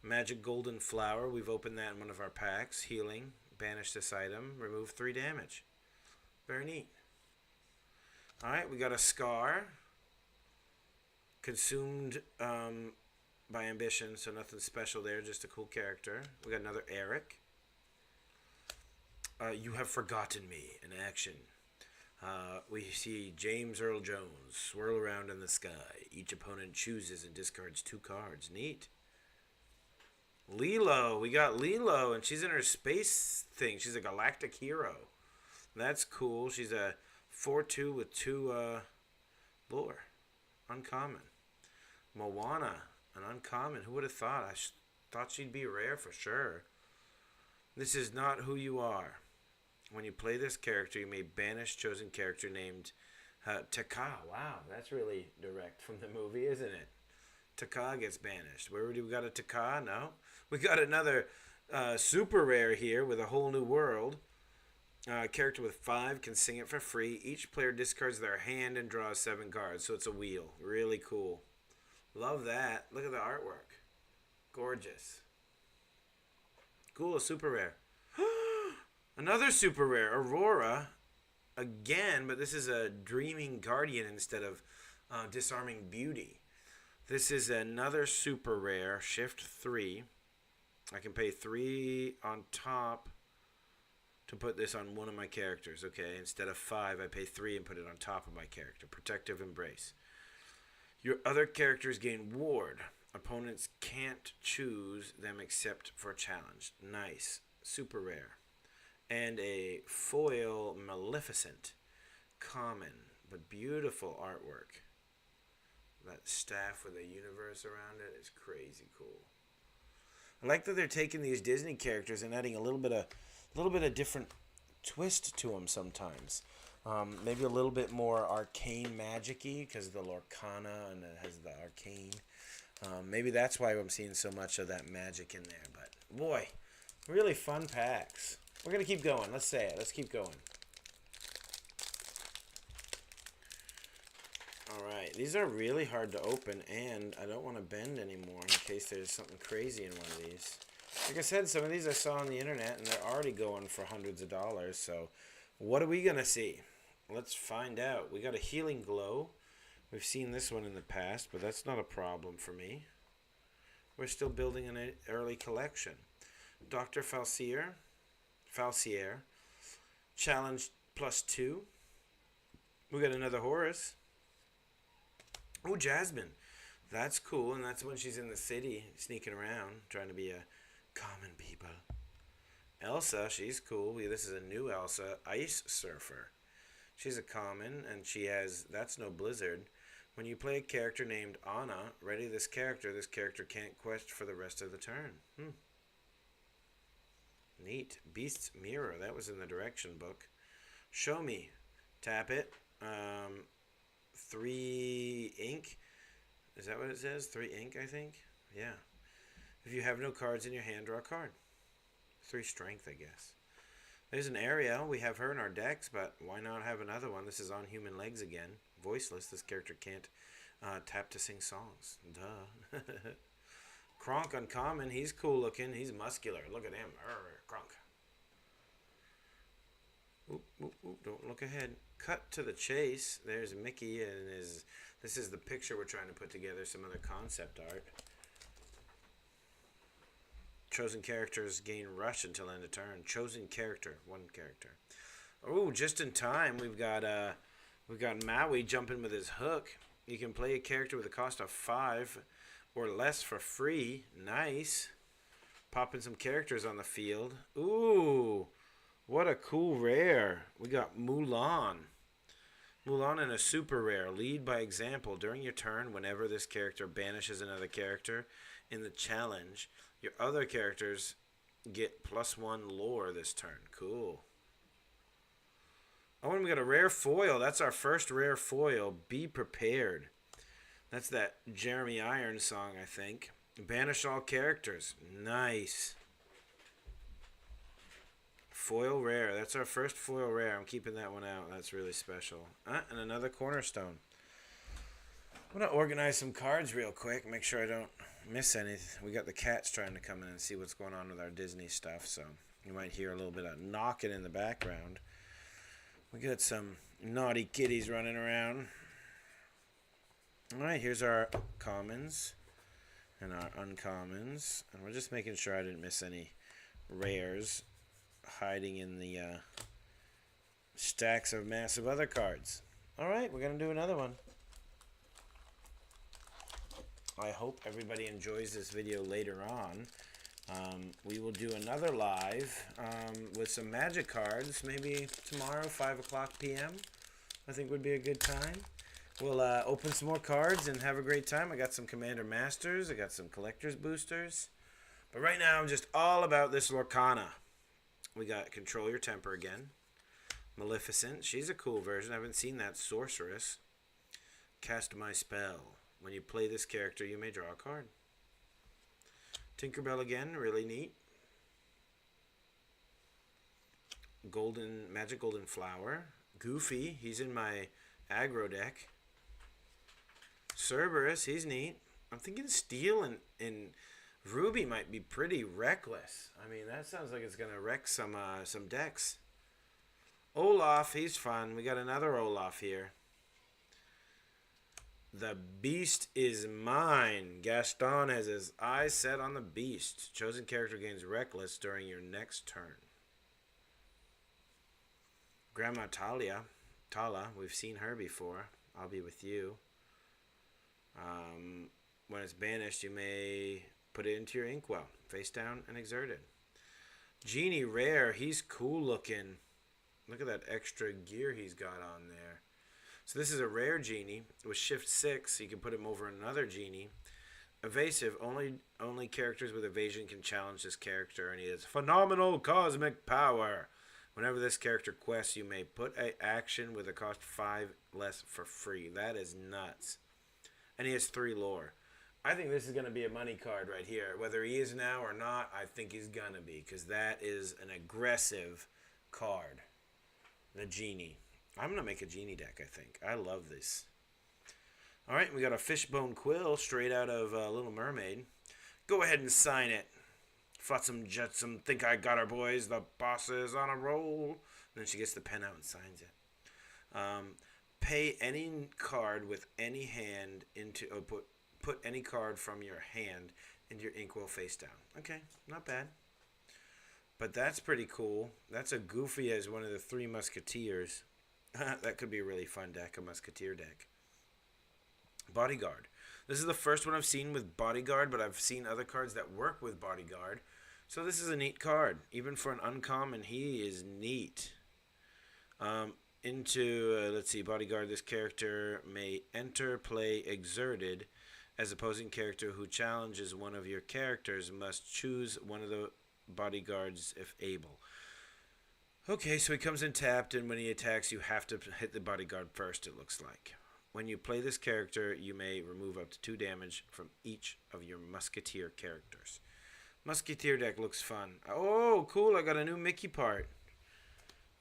Magic Golden Flower. We've opened that in one of our packs. Healing. Banish this item. Remove 3 damage. Very neat. Alright, we got a Scar. Consumed by ambition, so nothing special there. Just a cool character. We got another Eric. You have forgotten me in action. We see James Earl Jones swirl around in the sky. Each opponent chooses and discards 2 cards. Neat. Lilo. We got Lilo, and she's in her space thing. She's a galactic hero. That's cool. She's a 4/2 with 2 lore. Uncommon. Moana. An uncommon. Who would have thought? I thought she'd be rare for sure. This is not who you are. When you play this character, you may banish chosen character named Taka. Wow, that's really direct from the movie, isn't it? Taka gets banished. Where do we got a Taka? No. We got another super rare here with a whole new world. Character with 5 can sing it for free. Each player discards their hand and draws 7 cards, so it's a wheel. Really cool. Love that. Look at the artwork. Gorgeous. Cool, a super rare. Another super rare, Aurora, again, but this is a Dreaming Guardian instead of Disarming Beauty. This is another super rare, Shift 3. I can pay 3 on top to put this on one of my characters, okay? Instead of 5, I pay 3 and put it on top of my character. Protective Embrace. Your other characters gain Ward. Opponents can't choose them except for a challenge. Nice. Super rare. And a foil Maleficent. Common, but beautiful artwork. That staff with a universe around it is crazy cool. I like that they're taking these Disney characters and adding a little bit of different twist to them sometimes. Maybe a little bit more arcane magic-y because of the Lorcana and it has the arcane. Maybe that's why I'm seeing so much of that magic in there. But boy, really fun packs. We're going to keep going. Let's say it. Let's keep going. Alright. These are really hard to open, and I don't want to bend anymore in case there's something crazy in one of these. Like I said, some of these I saw on the internet, and they're already going for hundreds of dollars. So, what are we going to see? Let's find out. We got a Healing Glow. We've seen this one in the past, but that's not a problem for me. We're still building an early collection. Dr. Falsier. Challenge +2. We got another Horus. Oh, Jasmine. That's cool, and that's when she's in the city, sneaking around, trying to be a common people. Elsa, she's cool. This is a new Elsa, Ice Surfer. She's a common, and she has, that's no Blizzard. When you play a character named Anna, ready this character can't quest for the rest of the turn. Neat. Beast's Mirror. That was in the direction book. Show me. Tap it. 3 ink. Is that what it says? 3 ink, I think? Yeah. If you have no cards in your hand, draw a card. 3 strength, I guess. There's an Ariel. We have her in our decks, but why not have another one? This is on human legs again. Voiceless. This character can't tap to sing songs. Duh. Kronk uncommon. He's cool looking. He's muscular. Look at him. Kronk. Oop, oop, oop. Don't look ahead. Cut to the chase. There's Mickey and this is the picture we're trying to put together. Some other concept art. Chosen characters gain rush until end of turn. Chosen character. 1 character. Oh, just in time. We've got Maui jumping with his hook. You can play a character with a cost of 5 or less for free. Nice. Popping some characters on the field. Ooh, what a cool rare. We got Mulan. Mulan in a super rare. Lead by example. During your turn, whenever this character banishes another character in the challenge, your other characters get +1 lore this turn. Cool. Oh, and we got a rare foil. That's our first rare foil. Be prepared. That's that Jeremy Irons song, I think. Banish all characters. Nice. Foil rare. That's our first foil rare. I'm keeping that one out. That's really special. And another cornerstone. I'm gonna organize some cards real quick, make sure I don't miss anything. We got the cats trying to come in and see what's going on with our Disney stuff, so you might hear a little bit of knocking in the background. We got some naughty kitties running around. Alright, here's our commons and our uncommons. And we're just making sure I didn't miss any rares hiding in the stacks of massive other cards. Alright, we're going to do another one. I hope everybody enjoys this video later on. We will do another live with some magic cards, maybe tomorrow, 5 o'clock p.m. I think would be a good time. We'll open some more cards and have a great time. I got some Commander Masters. I got some Collector's Boosters. But right now, I'm just all about this Lorcana. We got Control Your Temper again. Maleficent. She's a cool version. I haven't seen that. Sorceress. Cast My Spell. When you play this character, you may draw a card. Tinkerbell again. Really neat. Magic Golden Flower. Goofy. He's in my aggro deck. Cerberus, he's neat. I'm thinking Steel and Ruby might be pretty reckless. I mean, that sounds like it's going to wreck some decks. Olaf, he's fun. We got another Olaf here. The Beast is mine. Gaston has his eyes set on the Beast. Chosen character gains reckless during your next turn. Grandma Tala, we've seen her before. I'll be with you. When it's banished, you may put it into your inkwell, face down and exerted. Genie rare, he's cool looking. Look at that extra gear he's got on there. So this is a rare genie with shift 6. So you can put him over another genie. Evasive, only characters with evasion can challenge this character, and he has phenomenal cosmic power. Whenever this character quests, you may put an action with a cost 5 less for free. That is nuts. And he has 3 lore. I think this is going to be a money card right here. Whether he is now or not, I think he's going to be. Because that is an aggressive card. The Genie. I'm going to make a Genie deck, I think. I love this. Alright, we got a Fishbone Quill straight out of Little Mermaid. Go ahead and sign it. Flotsam Jetsam, think I got her, boys. The boss is on a roll. And then she gets the pen out and signs it. Pay any card with any hand into... Oh, put any card from your hand into your inkwell face down. Okay, not bad. But that's pretty cool. That's a Goofy as one of the 3 Musketeers. That could be a really fun deck, a Musketeer deck. Bodyguard. This is the first one I've seen with Bodyguard, but I've seen other cards that work with Bodyguard. So this is a neat card. Even for an uncommon, he is neat. Let's see, Bodyguard, this character may enter play exerted. As opposing character who challenges one of your characters must choose one of the bodyguards if able. Okay, so he comes in tapped, and when he attacks, you have to hit the bodyguard first, it looks like. When you play this character, you may remove up to 2 damage from each of your Musketeer characters. Musketeer deck looks fun. Oh, cool, I got a new Mickey part.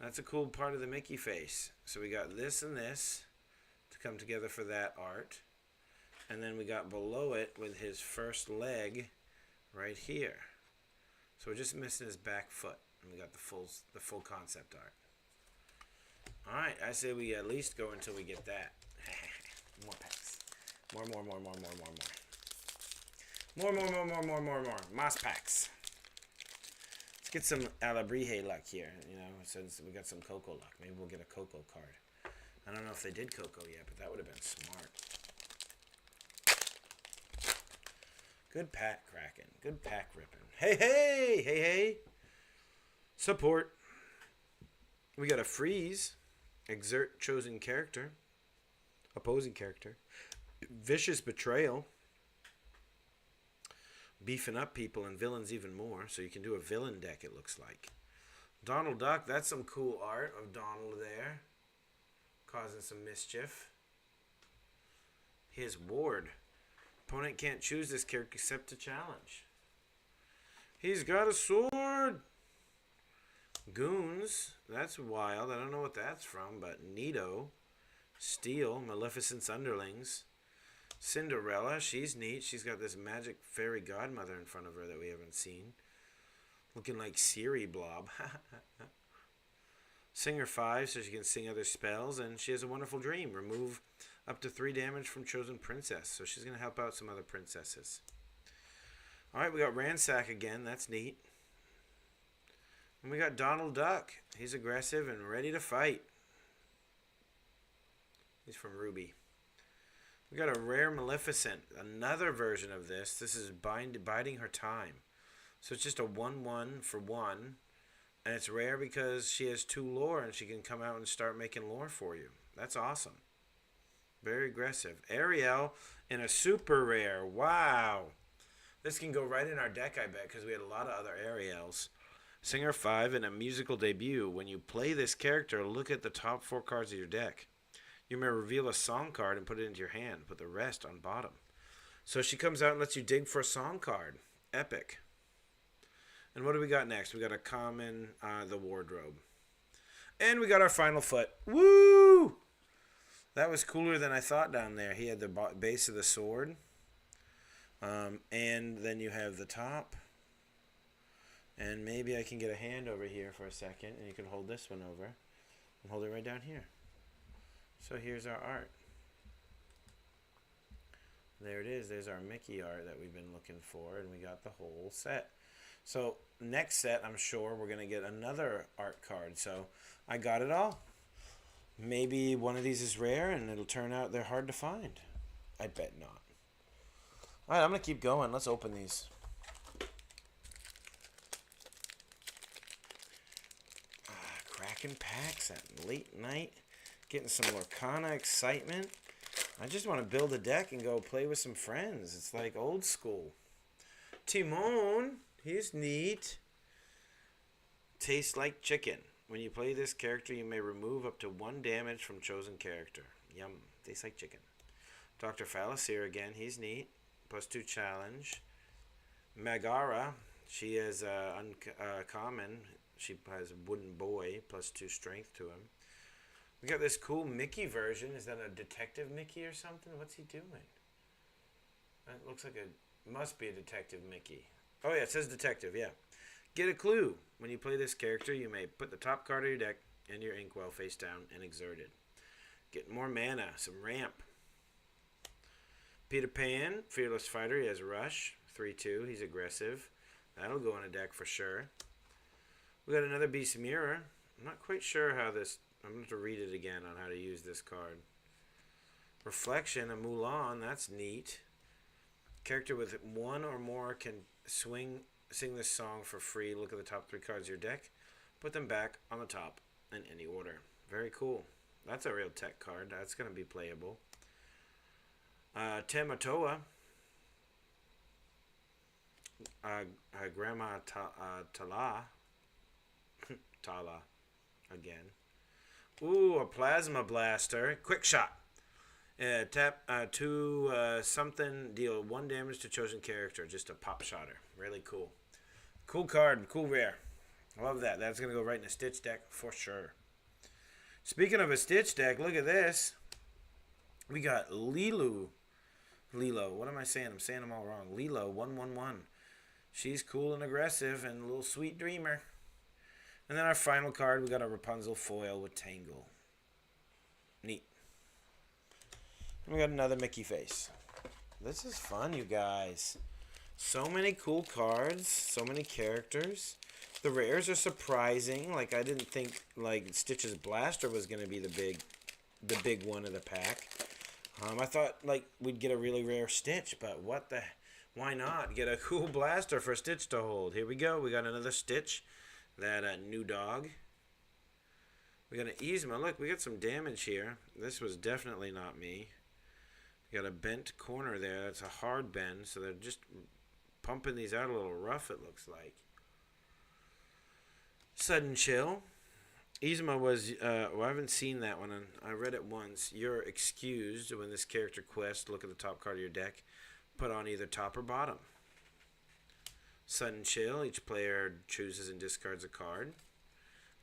That's a cool part of the Mickey face. So we got this and this to come together for that art. And then we got below it with his first leg right here. So we're just missing his back foot. And we got the full concept art. Alright, I say we at least go until we get that. More packs. More. More. Moss packs. Let's get some Alabrije luck here, since we got some Coco luck. Maybe we'll get a Coco card. I don't know if they did Coco yet, but that would have been smart. Good Pack Kraken. Good pack ripping. Hey. Support. We got a freeze. Exert chosen character. Opposing character. Vicious Betrayal. Beefing up people and villains even more. So you can do a villain deck, it looks like. Donald Duck. That's some cool art of Donald there. Causing some mischief. His ward. Opponent can't choose this character except to challenge. He's got a sword. Goons. That's wild. I don't know what that's from, but Nito. Steel. Maleficent's underlings. Cinderella, she's neat. She's got this magic fairy godmother in front of her that we haven't seen. Looking like Siri Blob. Singer 5, so she can sing other spells, and she has a wonderful dream. Remove up to 3 damage from chosen princess. So she's going to help out some other princesses. Alright, we got Ransack again. That's neat. And we got Donald Duck. He's aggressive and ready to fight. He's from Ruby. We got a rare Maleficent. Another version of this. This is Biding Her Time. So it's just a 1/1 for 1. And it's rare because she has 2 lore and she can come out and start making lore for you. That's awesome. Very aggressive. Ariel in a super rare. Wow. This can go right in our deck, I bet, because we had a lot of other Ariels. Singer 5 in a musical debut. When you play this character, look at the top 4 cards of your deck. You may reveal a song card and put it into your hand. Put the rest on bottom. So she comes out and lets you dig for a song card. Epic. And what do we got next? We got a common, the wardrobe. And we got our final foot. Woo! That was cooler than I thought down there. He had the base of the sword. And then you have the top. And maybe I can get a hand over here for a second. And you can hold this one over. And hold it right down here. So here's our art. There it is. There's our Mickey art that we've been looking for. And we got the whole set. So next set, I'm sure we're going to get another art card. So I got it all. Maybe one of these is rare and it'll turn out they're hard to find. I bet not. All right, I'm going to keep going. Let's open these. Cracking packs at late night. Getting some Lorcana excitement. I just want to build a deck and go play with some friends. It's like old school. Timon. He's neat. Tastes like chicken. When you play this character, you may remove up to 1 damage from chosen character. Yum. Tastes like chicken. Dr. Phallus here again. He's neat. +2 challenge. Megara. She is uncommon. She has a wooden boy. +2 strength to him. We got this cool Mickey version. Is that a detective Mickey or something? What's he doing? That looks like must be a detective Mickey. Oh yeah, it says detective, yeah. Get a clue. When you play this character, you may put the top card of your deck in your inkwell face down and exert it. Get more mana, some ramp. Peter Pan, fearless fighter, he has rush, 3/2, he's aggressive. That'll go in a deck for sure. We got another Beast Mirror. I'm not quite sure how this, I'm going to have to read it again on how to use this card. Reflection, a Mulan, that's neat. Character with 1 or more can sing this song for free. Look at the top 3 cards of your deck. Put them back on the top in any order. Very cool. That's a real tech card. That's going to be playable. Tematoa. Grandma Tala. Tala. Again. Ooh, a Plasma Blaster. Quick Shot. Tap 2 something, deal 1 damage to chosen character. Just a pop shotter. Really cool. Cool card, cool rare. I love that. That's going to go right in a Stitch deck for sure. Speaking of a Stitch deck, look at this. We got Lilo. What am I saying? I'm saying them all wrong. Lilo, 1/1/1. She's cool and aggressive and a little sweet dreamer. And then our final card, we got a Rapunzel foil with Tangle. Neat. We got another Mickey face. This is fun, you guys. So many cool cards. So many characters. The rares are surprising. Like, I didn't think, like, Stitch's Blaster was going to be the big one of the pack. I thought, like, we'd get a really rare Stitch, but why not? Get a cool Blaster for Stitch to hold. Here we go. We got another Stitch. That new dog. We got an Yzma. Look, we got some damage here. This was definitely not me. Got a bent corner there. That's a hard bend, so they're just pumping these out a little rough, it looks like. Sudden Chill. Yzma was, well, I haven't seen that one. I read it once. You're excused when this character quests. Look at the top card of your deck. Put on either top or bottom. Sudden Chill. Each player chooses and discards a card.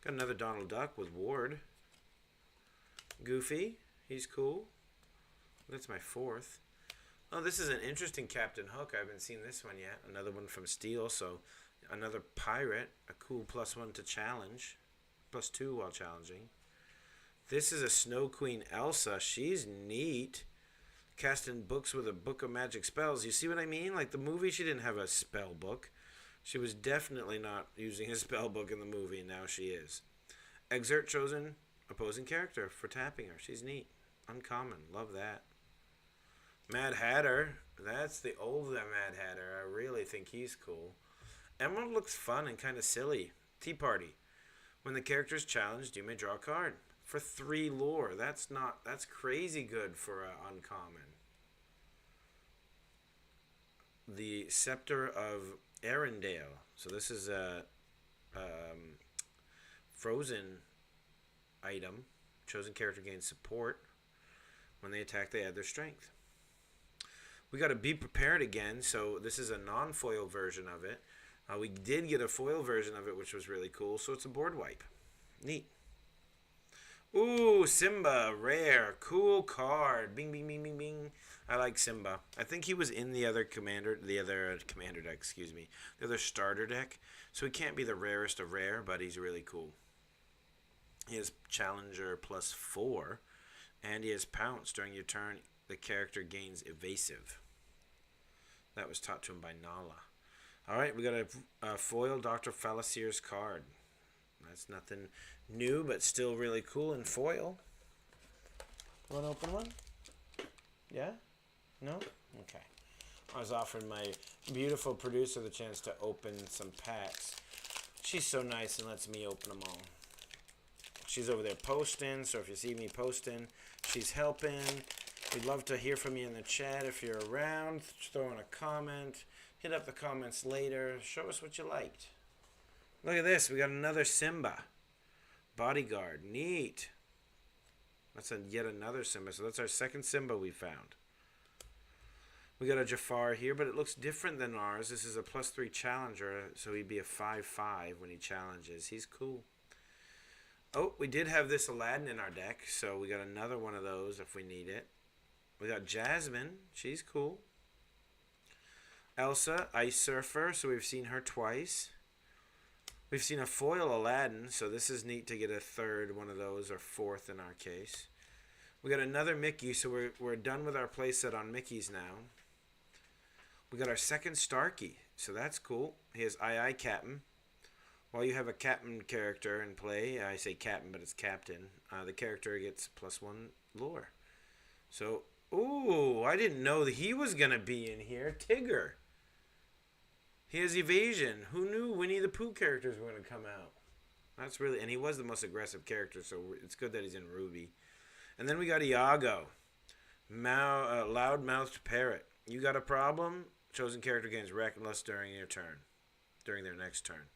Got another Donald Duck with Ward. Goofy. He's cool. That's my 4th. Oh, this is an interesting Captain Hook. I haven't seen this one yet. Another one from Steel, so another pirate. A cool +1 to challenge. +2 while challenging. This is a Snow Queen Elsa. She's neat. Casting books with a book of magic spells. You see what I mean? Like the movie, she didn't have a spell book. She was definitely not using a spell book in the movie, and now she is. Exert chosen opposing character for tapping her. She's neat. Uncommon. Love that. Mad Hatter. That's the older Mad Hatter. I really think he's cool. Emerald looks fun and kind of silly. Tea Party. When the character is challenged, you may draw a card. For 3 lore. That's crazy good for uncommon. The Scepter of Arendelle. So this is a frozen item. Chosen character gains support. When they attack, they add their strength. We got to Be Prepared again. So this is a non-foil version of it. We did get a foil version of it, which was really cool. So it's a board wipe. Neat. Ooh, Simba, rare, cool card. Bing, bing, bing, bing, bing. I like Simba. I think he was in the other commander deck, excuse me, the other starter deck. So he can't be the rarest of rare, but he's really cool. He has Challenger +4, and he has Pounce. During your turn, the character gains Evasive. That was taught to him by Nala. All right, we got a foil Dr. Falasier's card. That's nothing new, but still really cool in foil. Want to open one? Yeah? No? Okay. I was offering my beautiful producer the chance to open some packs. She's so nice and lets me open them all. She's over there posting, so if you see me posting, she's helping. We'd love to hear from you in the chat if you're around. Throw in a comment. Hit up the comments later. Show us what you liked. Look at this. We got another Simba. Bodyguard. Neat. That's yet another Simba. So that's our second Simba we found. We got a Jafar here, but it looks different than ours. This is a +3 challenger, so he'd be a 5/5 when he challenges. He's cool. Oh, we did have this Aladdin in our deck, so we got another one of those if we need it. We got Jasmine. She's cool. Elsa, Ice Surfer, so we've seen her twice. We've seen a foil Aladdin, so this is neat to get a third one of those, or fourth in our case. We got another Mickey, so we're done with our playset on Mickey's now. We got our second Starkey, so that's cool. He has Aye Captain. While you have a Captain character in play, I say Captain, but it's Captain, the character gets +1 lore. So, ooh, I didn't know that he was going to be in here. Tigger. He has evasion. Who knew Winnie the Pooh characters were going to come out? That's really, and he was the most aggressive character, so it's good that he's in Ruby. And then we got Iago. Loud-mouthed parrot. You got a problem? Chosen character gains reckless during your turn. During their next turn.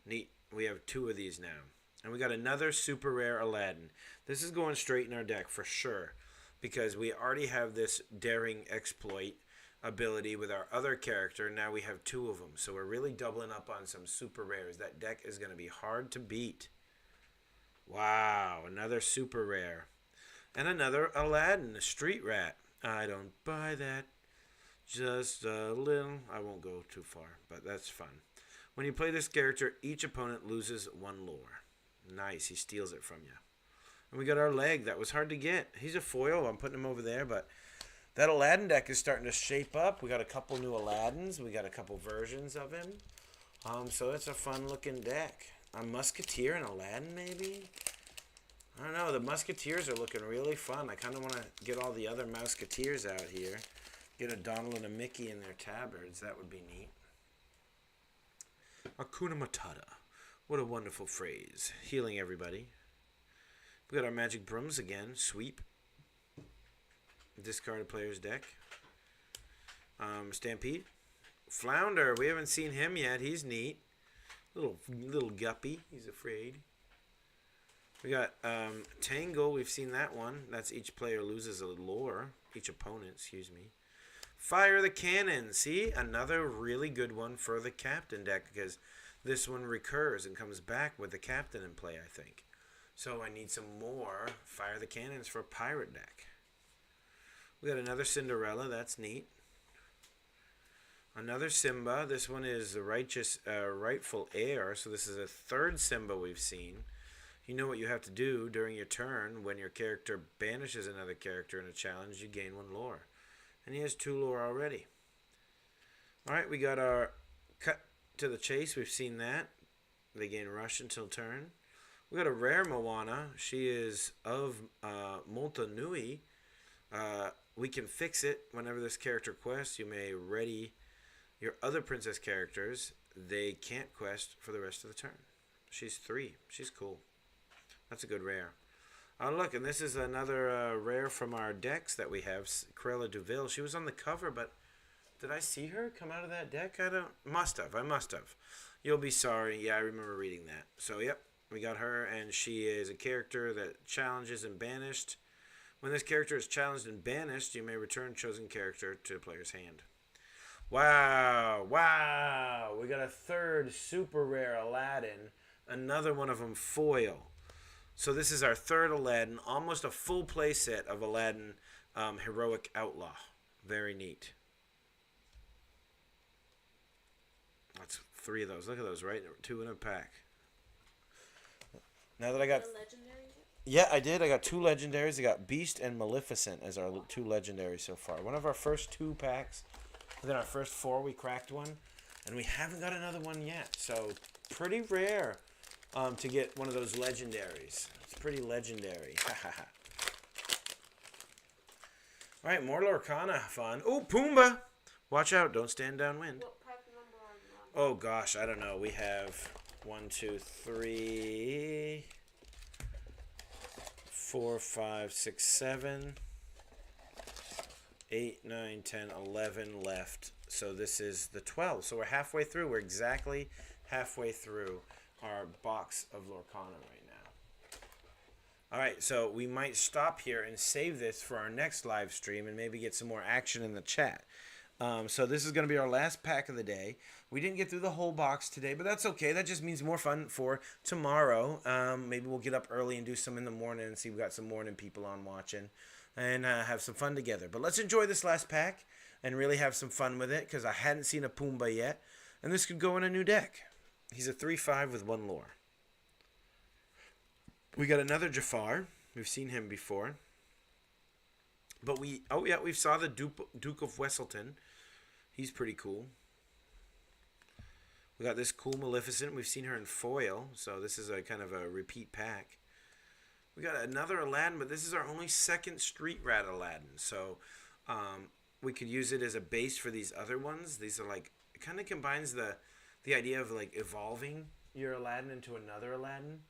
Neat. We have 2 of these now. And we got another super rare Aladdin. This is going straight in our deck for sure. Because we already have this daring exploit ability with our other character. Now we have 2 of them. So we're really doubling up on some super rares. That deck is going to be hard to beat. Wow. Another super rare. And another Aladdin, a street rat. I don't buy that. Just a little. I won't go too far, but that's fun. When you play this character, each opponent loses 1 lore. Nice. He steals it from you. And we got our leg. That was hard to get. He's a foil. I'm putting him over there, but that Aladdin deck is starting to shape up. We got a couple new Aladdins. We got a couple versions of him. So it's a fun-looking deck. A Musketeer and Aladdin, maybe? I don't know. The Musketeers are looking really fun. I kind of want to get all the other Musketeers out here. Get a Donald and a Mickey in their tabards. That would be neat. Hakuna Matata. What a wonderful phrase. Healing everybody. We got our Magic Brooms again. Sweep. Discard a player's deck. Stampede. Flounder. We haven't seen him yet. He's neat. Little guppy. He's afraid. We got Tangle. We've seen that one. That's each player loses a lore. Each opponent, excuse me. Fire the Cannon. See? Another really good one for the Captain deck because this one recurs and comes back with the Captain in play, I think. So I need some more Fire the Cannons for Pirate deck. We got another Cinderella. That's neat. Another Simba. This one is the rightful heir. So this is a third Simba we've seen. You know what you have to do during your turn when your character banishes another character in a challenge. You gain 1 lore. And he has 2 lore already. Alright, we got our cut to the chase. We've seen that. They gain rush until turn. We got a rare Moana. She is of Molta Nui. We can fix it whenever this character quests. You may ready your other princess characters. They can't quest for the rest of the turn. She's 3. She's cool. That's a good rare. Oh, look, and this is another rare from our decks that we have. Cruella Duville. She was on the cover, but did I see her come out of that deck? I must have. You'll be sorry. Yeah, I remember reading that. So, yep, we got her, and she is a character that challenges and banished. When this character is challenged and banished, you may return chosen character to the player's hand. Wow. We got a third super rare Aladdin. Another one of them foil. So this is our third Aladdin, almost a full play set of Aladdin Heroic Outlaw. Very neat. That's 3 of those. Look at those, right? 2 in a pack. Now that I got... Yeah, I did. I got 2 legendaries. I got Beast and Maleficent as our 2 legendaries so far. One of our first 2 packs. Within our first 4, we cracked one. And we haven't got another one yet. So, pretty rare to get one of those legendaries. It's pretty legendary. Alright, more Lorcana fun. Oh, Pumbaa! Watch out. Don't stand downwind. What pack number are you on? Oh, gosh. I don't know. We have 1, 2, 3... 4, 5, 6, 7, 8, 9, 10, 11 left. So this is the 12. So we're halfway through. We're exactly halfway through our box of Lorcana right now. All right, so we might stop here and save this for our next live stream and maybe get some more action in the chat. So this is going to be our last pack of the day. We didn't get through the whole box today, but that's okay. That just means more fun for tomorrow. Maybe we'll get up early and do some in the morning and see we've got some morning people on watching and have some fun together. But let's enjoy this last pack and really have some fun with it because I hadn't seen a Pumbaa yet. And this could go in a new deck. He's a 3/5 with 1 lore. We got another Jafar. We've seen him before. But we saw the Duke of Wesselton. He's pretty cool. We got this cool Maleficent. We've seen her in foil, so this is a kind of a repeat pack. We got another Aladdin, but this is our only second Street Rat Aladdin. So we could use it as a base for these other ones. These are like, it kind of combines the idea of like evolving your Aladdin into another Aladdin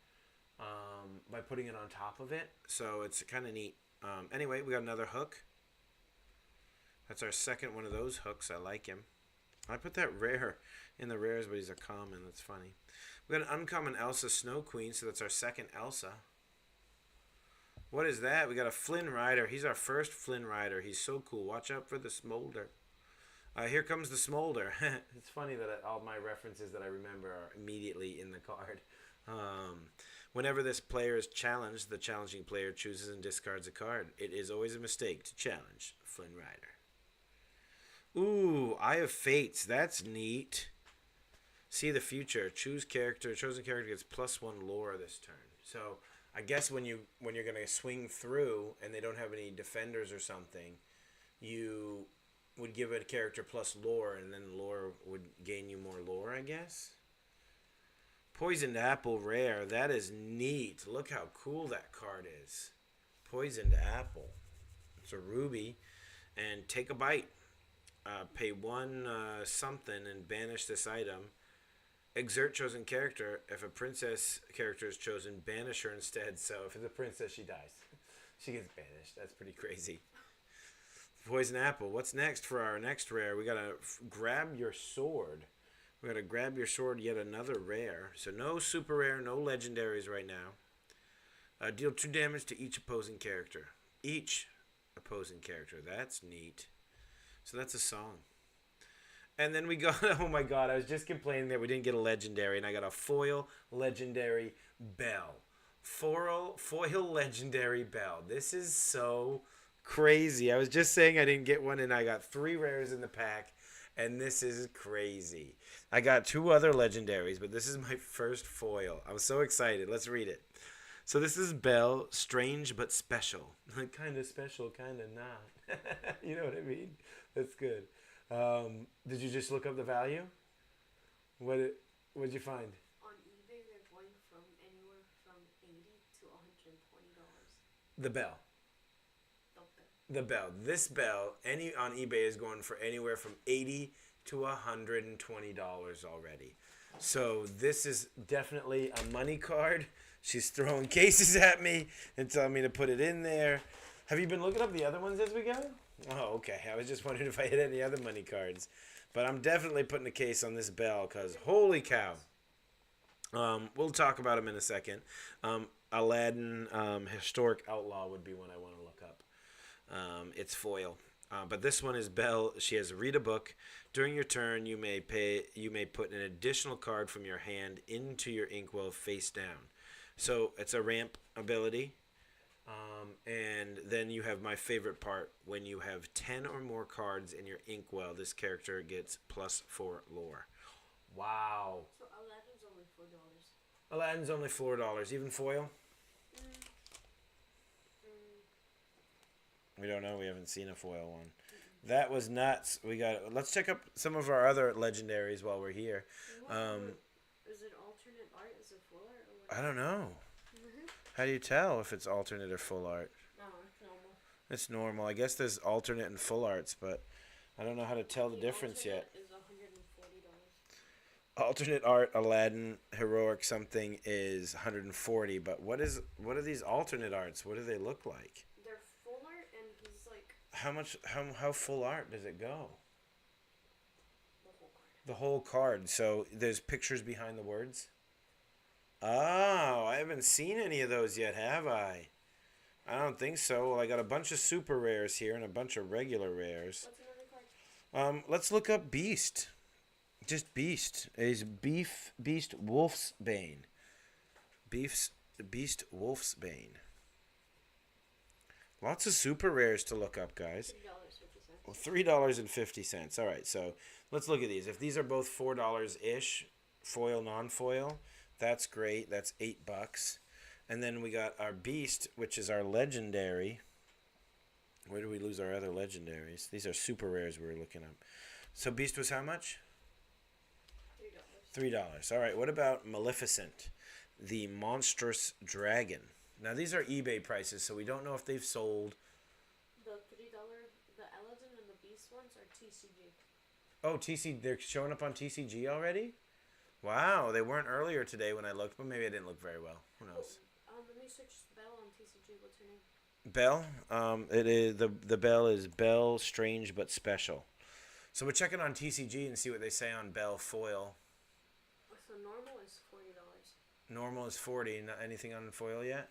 by putting it on top of it. So it's kind of neat. Anyway, we got another hook. That's our second one of those hooks. I like him. I put that rare in the rares, but he's a common. That's funny. We got an uncommon Elsa Snow Queen, so that's our second Elsa. What is that? We got a Flynn Rider. He's our first Flynn Rider. He's so cool. Watch out for the Smolder. Here comes the Smolder. It's funny that all my references that I remember are immediately in the card. Whenever this player is challenged, the challenging player chooses and discards a card. It is always a mistake to challenge Flynn Rider. Ooh, Eye of Fates. That's neat. See the future. Choose character. Chosen character gets +1 lore this turn. So I guess when you're gonna swing through and they don't have any defenders or something, you would give a character plus lore, and then lore would gain you more lore, I guess. Poisoned Apple rare. That is neat. Look how cool that card is. Poisoned Apple. It's a ruby. And take a bite. Pay 1 something and banish this item. Exert chosen character. If a princess character is chosen, banish her instead. So if it's a princess, she dies. She gets banished. That's pretty crazy. Poison Apple. What's next for our next rare? We gotta grab your sword. We gotta grab your sword. Yet another rare. So no super rare, no legendaries right now. Deal 2 damage to each opposing character. Each opposing character. That's neat. So that's a song. And then we got, oh my god, I was just complaining that we didn't get a legendary, and I got a foil legendary Belle. Foil legendary Belle. This is so crazy. I was just saying I didn't get one, and I got 3 rares in the pack, And this is crazy. I got two other legendaries, but this is my first foil. I'm so excited. Let's read it. So this is Belle, strange but special. Kind of special, kind of not. You know what I mean? That's good. Did you just look up the value? What'd you find? On eBay, they're going from anywhere from $80 to $120. The Belle. Okay. The Belle. This Belle, any on eBay is going for anywhere from $80 to $120 already. So this is definitely a money card. She's throwing cases at me and telling me to put it in there. Have you been looking up the other ones as we go? Oh, okay. I was just wondering if I had any other money cards. But I'm definitely putting a case on this Belle because holy cow. We'll talk about him in a second. Aladdin Historic Outlaw would be one I want to look up. It's foil. But this one is Belle. She has read a book. During your turn, you may put an additional card from your hand into your inkwell face down. So it's a ramp ability. And then you have my favorite part. When you have 10 or more cards in your inkwell, this character gets +4 lore. Wow. So Aladdin's only $4. Aladdin's only $4. Even foil? We don't know. We haven't seen a foil one. That was nuts. Let's check up some of our other legendaries while we're here. Is it alternate art? Is it full art? Or what? I don't know. How do you tell if it's alternate or full art? No, it's normal. It's normal. I guess there's alternate and full arts, but I don't know how to tell the difference yet. Is $140. Alternate art, Aladdin, heroic something is 140. But what are these alternate arts? What do they look like? They're full art, and he's like How full art does it go? the whole card. The whole card. So there's pictures behind the words. Oh, I haven't seen any of those yet, have I? I don't think so. Well, I got a bunch of super rares here and a bunch of regular rares. What's another card? Let's look up Beast. Just Beast. Is Beast Wolf's Bane. Beast Wolf's Bane. Lots of super rares to look up, guys. $3.50. $3.50. All right, so let's look at these. If these are both $4-ish, foil, non-foil, that's great. That's $8. And then we got our Beast, which is our legendary. Where do we lose our other legendaries? These are super rares we were looking up. So Beast was how much? $3. All right, what about Maleficent, the monstrous dragon? Now, these are eBay prices, so we don't know if they've sold. The $3, the Aladdin and the Beast ones are TCG. Oh, they're showing up on TCG already? Wow, they weren't earlier today when I looked, but maybe I didn't look very well. Who knows? Let me search Belle on TCG. What's her name? Belle? It is the Belle is Belle, strange but special. So we're checking on TCG and see what they say on Belle foil. So normal is $40. Normal is 40. Not anything on foil yet?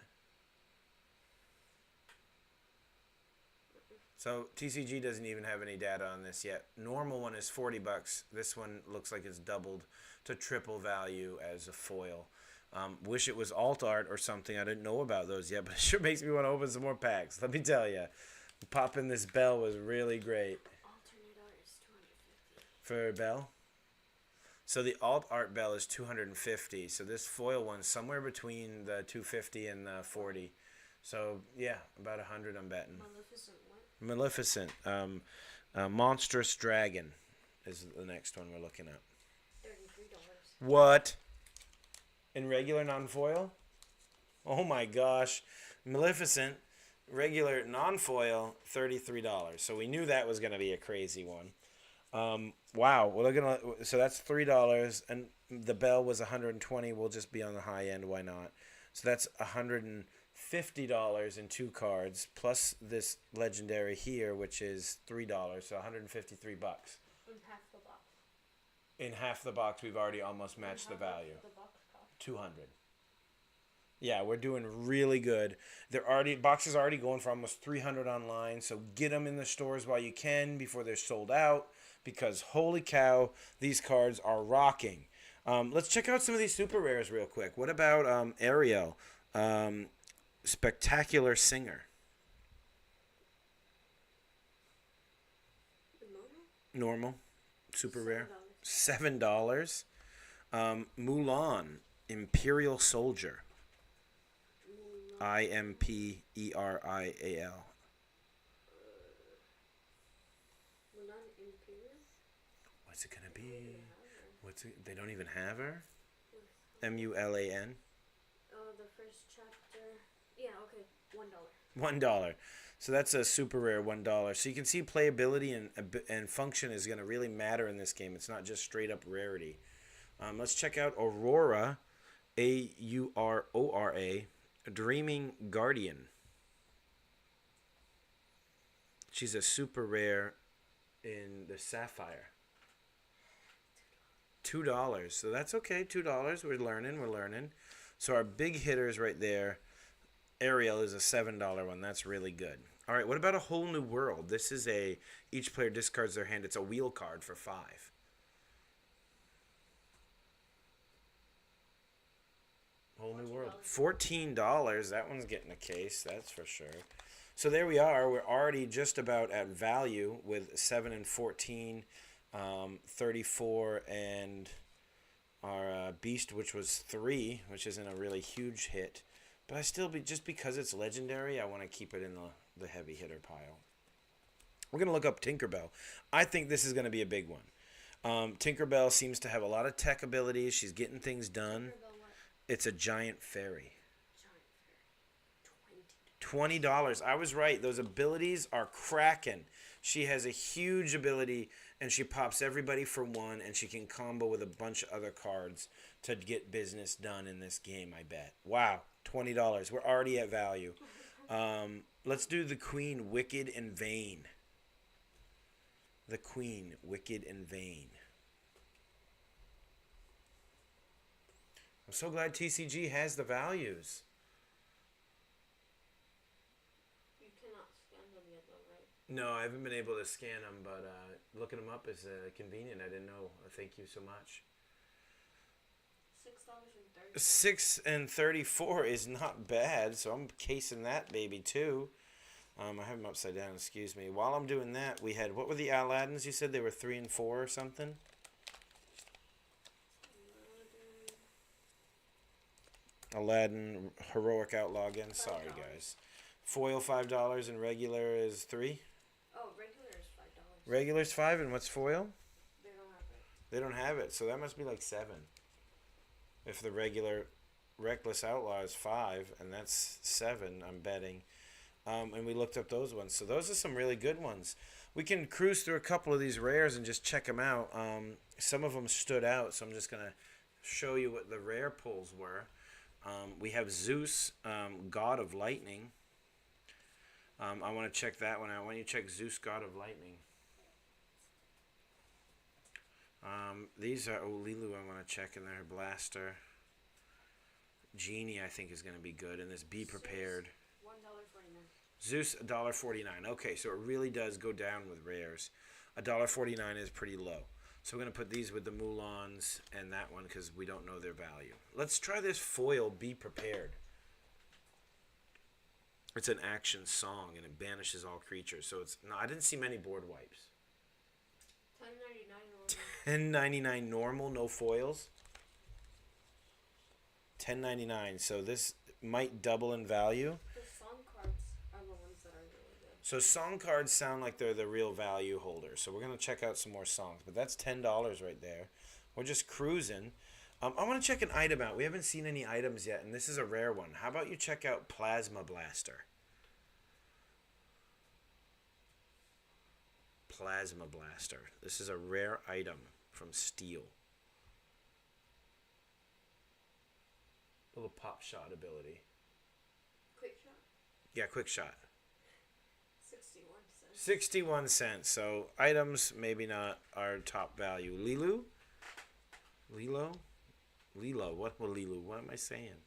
So TCG doesn't even have any data on this yet. Normal one is $40. This one looks like it's doubled to triple value as a foil. Wish it was alt art or something. I didn't know about those yet, but it sure makes me want to open some more packs. Let me tell you, popping this Belle was really great. Alternate art is $250 for Belle. So the alt art Belle is $250. So this foil one's somewhere between the $250 and the $40. So yeah, about $100. I'm betting. Maleficent what? Maleficent, monstrous dragon, is the next one we're looking at. $33. What? In regular non-foil? Oh my gosh, Maleficent, regular non-foil, $33. So we knew that was gonna be a crazy one. Wow, so that's $3, and the Belle was $120. We'll just be on the high end. Why not? So that's $150 in 2 cards, plus this legendary here, which is $3, so $153. In half the box. In half the box, we've already almost matched the value. The box cost. 200. Yeah, we're doing really good. Boxes are already going for almost 300 online, so get them in the stores while you can before they're sold out, because holy cow, these cards are rocking. Let's check out some of these super rares real quick. What about Ariel? Spectacular Singer. Normal. super rare. $7. Mulan, Imperial Soldier. Imperial. Mulan Imperial? What's it gonna be? What's it? They don't even have her. Mulan. Oh, the first chapter. Yeah, okay. $1. $1. So that's a super rare $1. So you can see playability and function is going to really matter in this game. It's not just straight up rarity. Let's check out Aurora, Aurora, Dreaming Guardian. She's a super rare in the Sapphire. $2. So that's okay. $2. We're learning. So our big hitters right there. Ariel is a $7 one. That's really good. All right, what about A Whole New World? This is each player discards their hand. It's a wheel card for $5. Whole New World. $14. That one's getting a case, that's for sure. So there we are. We're already just about at value with 7 and 14, 34, and our Beast, which was 3, which isn't a really huge hit. But I still just because it's legendary, I want to keep it in the heavy hitter pile. We're going to look up Tinkerbell. I think this is going to be a big one. Tinkerbell seems to have a lot of tech abilities. She's getting things done. It's a giant fairy. $20. I was right. Those abilities are cracking. She has a huge ability, and she pops everybody for 1, and she can combo with a bunch of other cards to get business done in this game, I bet. Wow, $20. We're already at value. Let's do the Queen, Wicked and Vain. The Queen, Wicked and Vain. I'm so glad TCG has the values. You cannot scan them yet, though, right? No, I haven't been able to scan them, but looking them up is convenient. I didn't know. Thank you so much. $6.34. $6.34 is not bad, so I'm casing that baby too. I have them upside down. Excuse me. While I'm doing that, we had what were the Aladdins? You said they were 3 and 4 or something. Aladdin Heroic Outlaw again. Sorry, guys. Foil $5 and regular is 3. Oh, regular is $5. Regular's 5 and what's foil? They don't have it. They don't have it, so that must be like 7. If the regular Reckless Outlaw is 5 and that's 7, I'm betting. And we looked up those ones, so those are some really good ones. We can cruise through a couple of these rares and just check them out. Some of them stood out, so I'm just gonna show you what the rare pulls were. We have Zeus, God of Lightning. I want to check that one out. Why don't you check Zeus, God of Lightning? These are Lilu I want to check in there. Blaster. Genie I think is going to be good. And this Be Prepared. $1.49. Zeus, $1.49. Okay, so it really does go down with rares. $1.49 is pretty low. So we're going to put these with the Mulans and that one because we don't know their value. Let's try this foil, Be Prepared. It's an action song and it banishes all creatures. So it's no, I didn't see many board wipes. $10.99 normal, no foils. $10.99. So this might double in value. The song cards are the ones that are really good. So song cards sound like they're the real value holders. So we're going to check out some more songs. But that's $10 right there. We're just cruising. I want to check an item out. We haven't seen any items yet, and this is a rare one. How about you check out Plasma Blaster? Plasma Blaster. This is a rare item from Steel. Little pop shot ability. Quick shot? Yeah, quick shot. 61 cents. 61 cents. So items, maybe not our top value. Lilu? Lilo? Lilo. What will Lilu? What am I saying?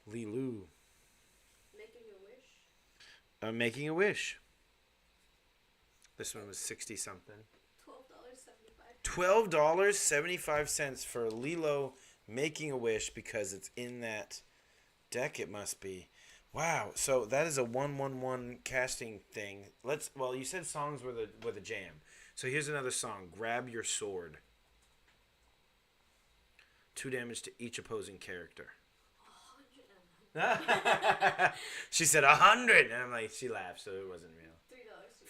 Lilu. Making a wish? Making a Wish. This one was 60 something. $12.75. $12.75 for Lilo Making a Wish because it's in that deck. It must be. Wow. So that is a 1/1/1 casting thing. Well, you said songs were the jam. So here's another song. Grab your sword. 2 damage to each opposing character. 100. She said 100, and I'm like, she laughed, so it wasn't real.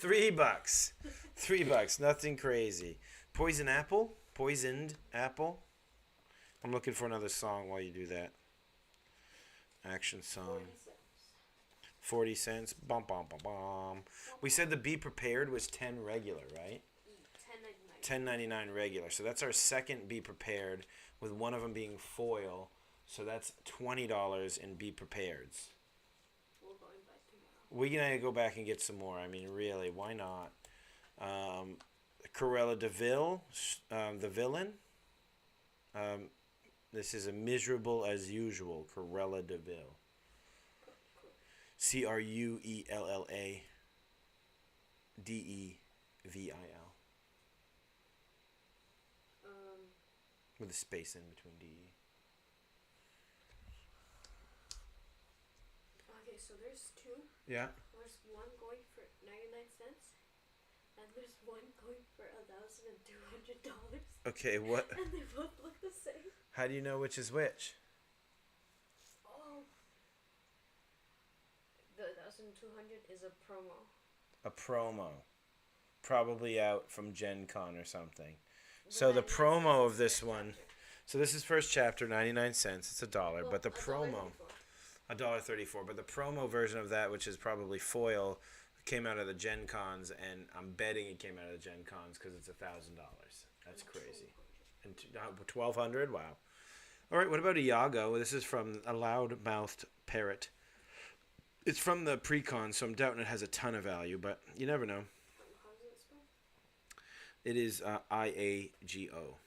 $3. $3. Nothing crazy. Poisoned apple. I'm looking for another song while you do that. Action song. 40 cents. Bum, bum, bum, bum. We said the be prepared was 10 regular, right? 10.99 regular. So that's our second be prepared, with one of them being foil. So that's $20 in be prepareds. We're going to go back and get some more. I mean, really, why not? Cruella de Vil, the villain. This is a miserable as usual. Cruella de Vil. Cruella Devil. With a space in between DE. Okay, so there's 2. Yeah. There's one going for 99 cents, and there's one going for $1,200. Okay, what? And they both look the same. How do you know which is which? Oh. The 1,200 is a promo. A promo. Probably out from Gen Con or something. So the promo of this one. So this is first chapter, 99 cents. It's $1. Well, but the promo, $1.34. But the promo version of that, which is probably foil, came out of the Gen Cons, and I'm betting it came out of the Gen Cons because it's $1,000. That's crazy. And $1,200. Wow. All right. What about Iago? This is from a loud-mouthed parrot. It's from the pre-con, so I'm doubting it has a ton of value, but you never know. How does it spell? It is IAGO.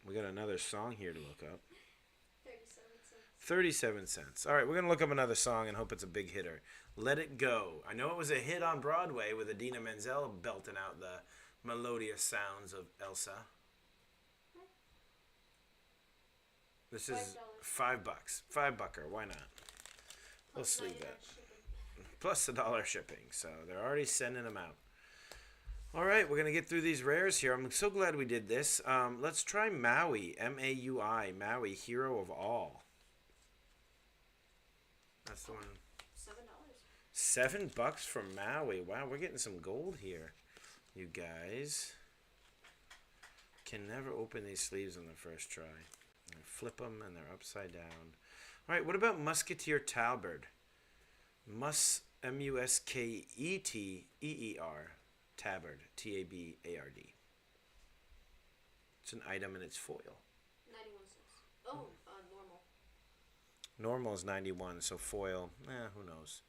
We got another song here to look up. 37 cents. 37 cents. All right, we're going to look up another song and hope it's a big hitter. Let It Go. I know it was a hit on Broadway with Idina Menzel belting out the melodious sounds of Elsa. This is $5. $5. Why not? We'll sleeve that. Plus $1 shipping. So they're already sending them out. All right, we're going to get through these rares here. I'm so glad we did this. Let's try Maui. M-A-U-I. Maui, Hero of All. That's the one. $7. $7 for Maui. Wow, we're getting some gold here. You guys. Can never open these sleeves on the first try. I flip them and they're upside down. All right, what about Musketeer Talbard? M-U-S-K-E-T-E-E-R. Tabard. T-A-B-A-R-D. It's an item and it's foil. 91 cents. Oh, normal. Normal is 91, so foil, who knows.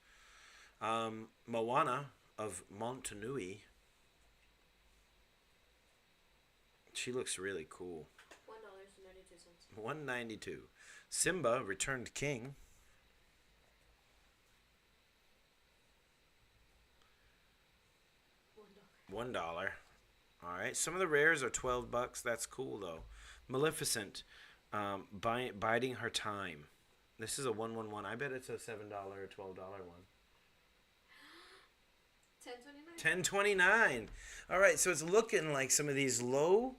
Moana of Montanui. She looks really cool. $1.92. $1.92. Simba, Returned King. $1. All right. Some of the rares are $12. That's cool though. Maleficent, Biding Her Time. This is a 111. I bet it's a $7 or $12 one. $10.29. All right. So it's looking like some of these low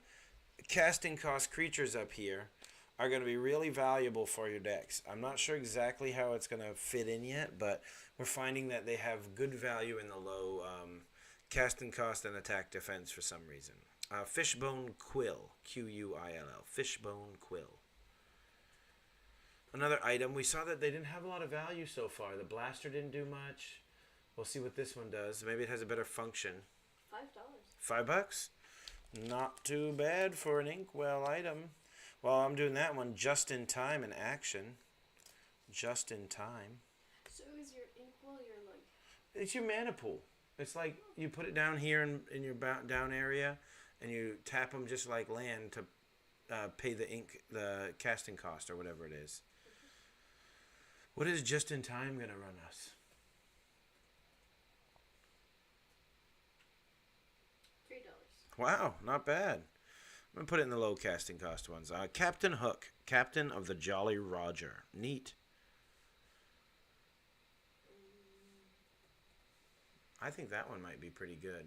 casting cost creatures up here are going to be really valuable for your decks. I'm not sure exactly how it's going to fit in yet, but we're finding that they have good value in the low casting cost and attack defense for some reason. Fishbone Quill, Q-U-I-L-L, Fishbone Quill. Another item, we saw that they didn't have a lot of value so far. The blaster didn't do much. We'll see what this one does. Maybe it has a better function. $5. $5? Not too bad for an Inkwell item. Well, I'm doing that one just in time in action. Just in time. So is your Inkwell your like... It's your mana pool. It's like you put it down here in your down area, and you tap them just like land to pay the casting cost or whatever it is. What is just in time going to run us? $3. Wow, not bad. I'm going to put it in the low casting cost ones. Captain Hook, Captain of the Jolly Roger. Neat. I think that one might be pretty good.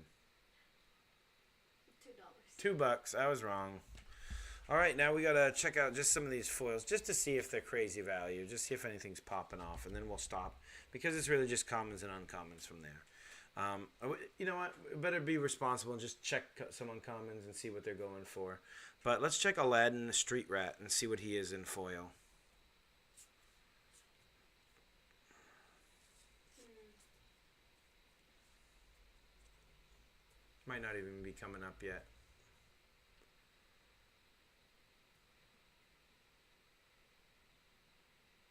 $2. $2. I was wrong. All right, now we got to check out just some of these foils just to see if they're crazy value, just see if anything's popping off, and then we'll stop because it's really just commons and uncommons from there. You know what? Better be responsible and just check some uncommons and see what they're going for. But let's check Aladdin the Street Rat and see what he is in foil. Might not even be coming up yet.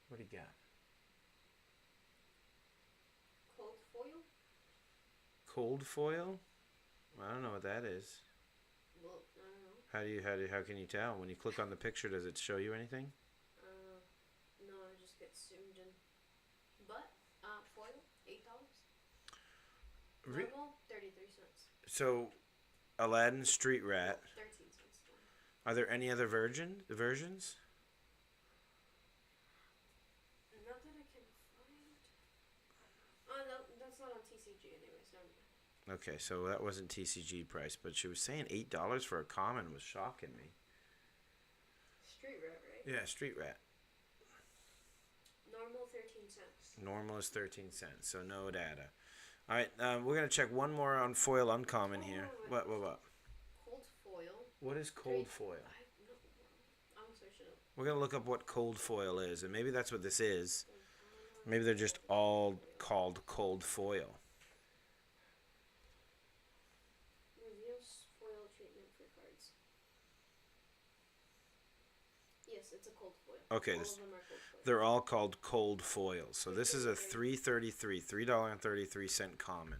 What do you got? Cold foil? Cold foil? I don't know what that is. Well, I don't know. How can you tell? When you click on the picture, does it show you anything? No, I just get zoomed in. But, foil, $8. Normal, 33 cents. So, Aladdin Street Rat. 13 cents. Are there any other versions? Not that I can find. Oh, no, that's not on TCG anyways. Never mind. Okay, so that wasn't TCG price, but she was saying $8 for a common was shocking me. Street Rat, right? Yeah, Street Rat. Normal, 13 cents. Normal is 13 cents, so no data. All right, we're going to check one more on foil uncommon here. What? Cold foil. What is cold foil? I'm searching up. We're going to look up what cold foil is, and maybe that's what this is. Maybe they're just all called cold foil. Reveals foil treatment for cards. Yes, it's a cold foil. Okay, All of them are cold foil. they're all called cold foils. So this is a $3.33 common.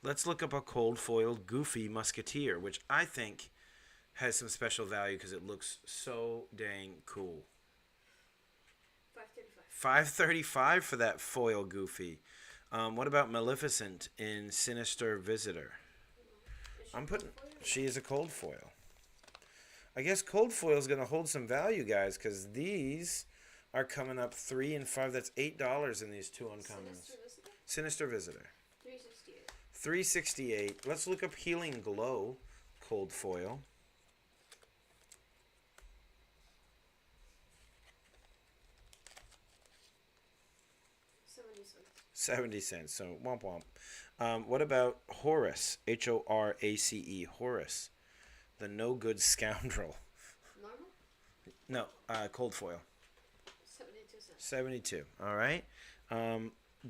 Let's look up a cold foiled Goofy Musketeer, which I think has some special value because it looks so dang cool. $5.35 for that foil Goofy. What about Maleficent in Sinister Visitor? She is a cold foil. I guess cold foil is going to hold some value, guys, because these are coming up 3 and 5. That's $8 in these two uncommons. Sinister Visitor. $3.68. Let's look up Healing Glow cold foil. 70 cents. So womp womp. What about Horace? Horace. Horace. The no good scoundrel. Normal? No, cold foil. 72 cents. 72. All right.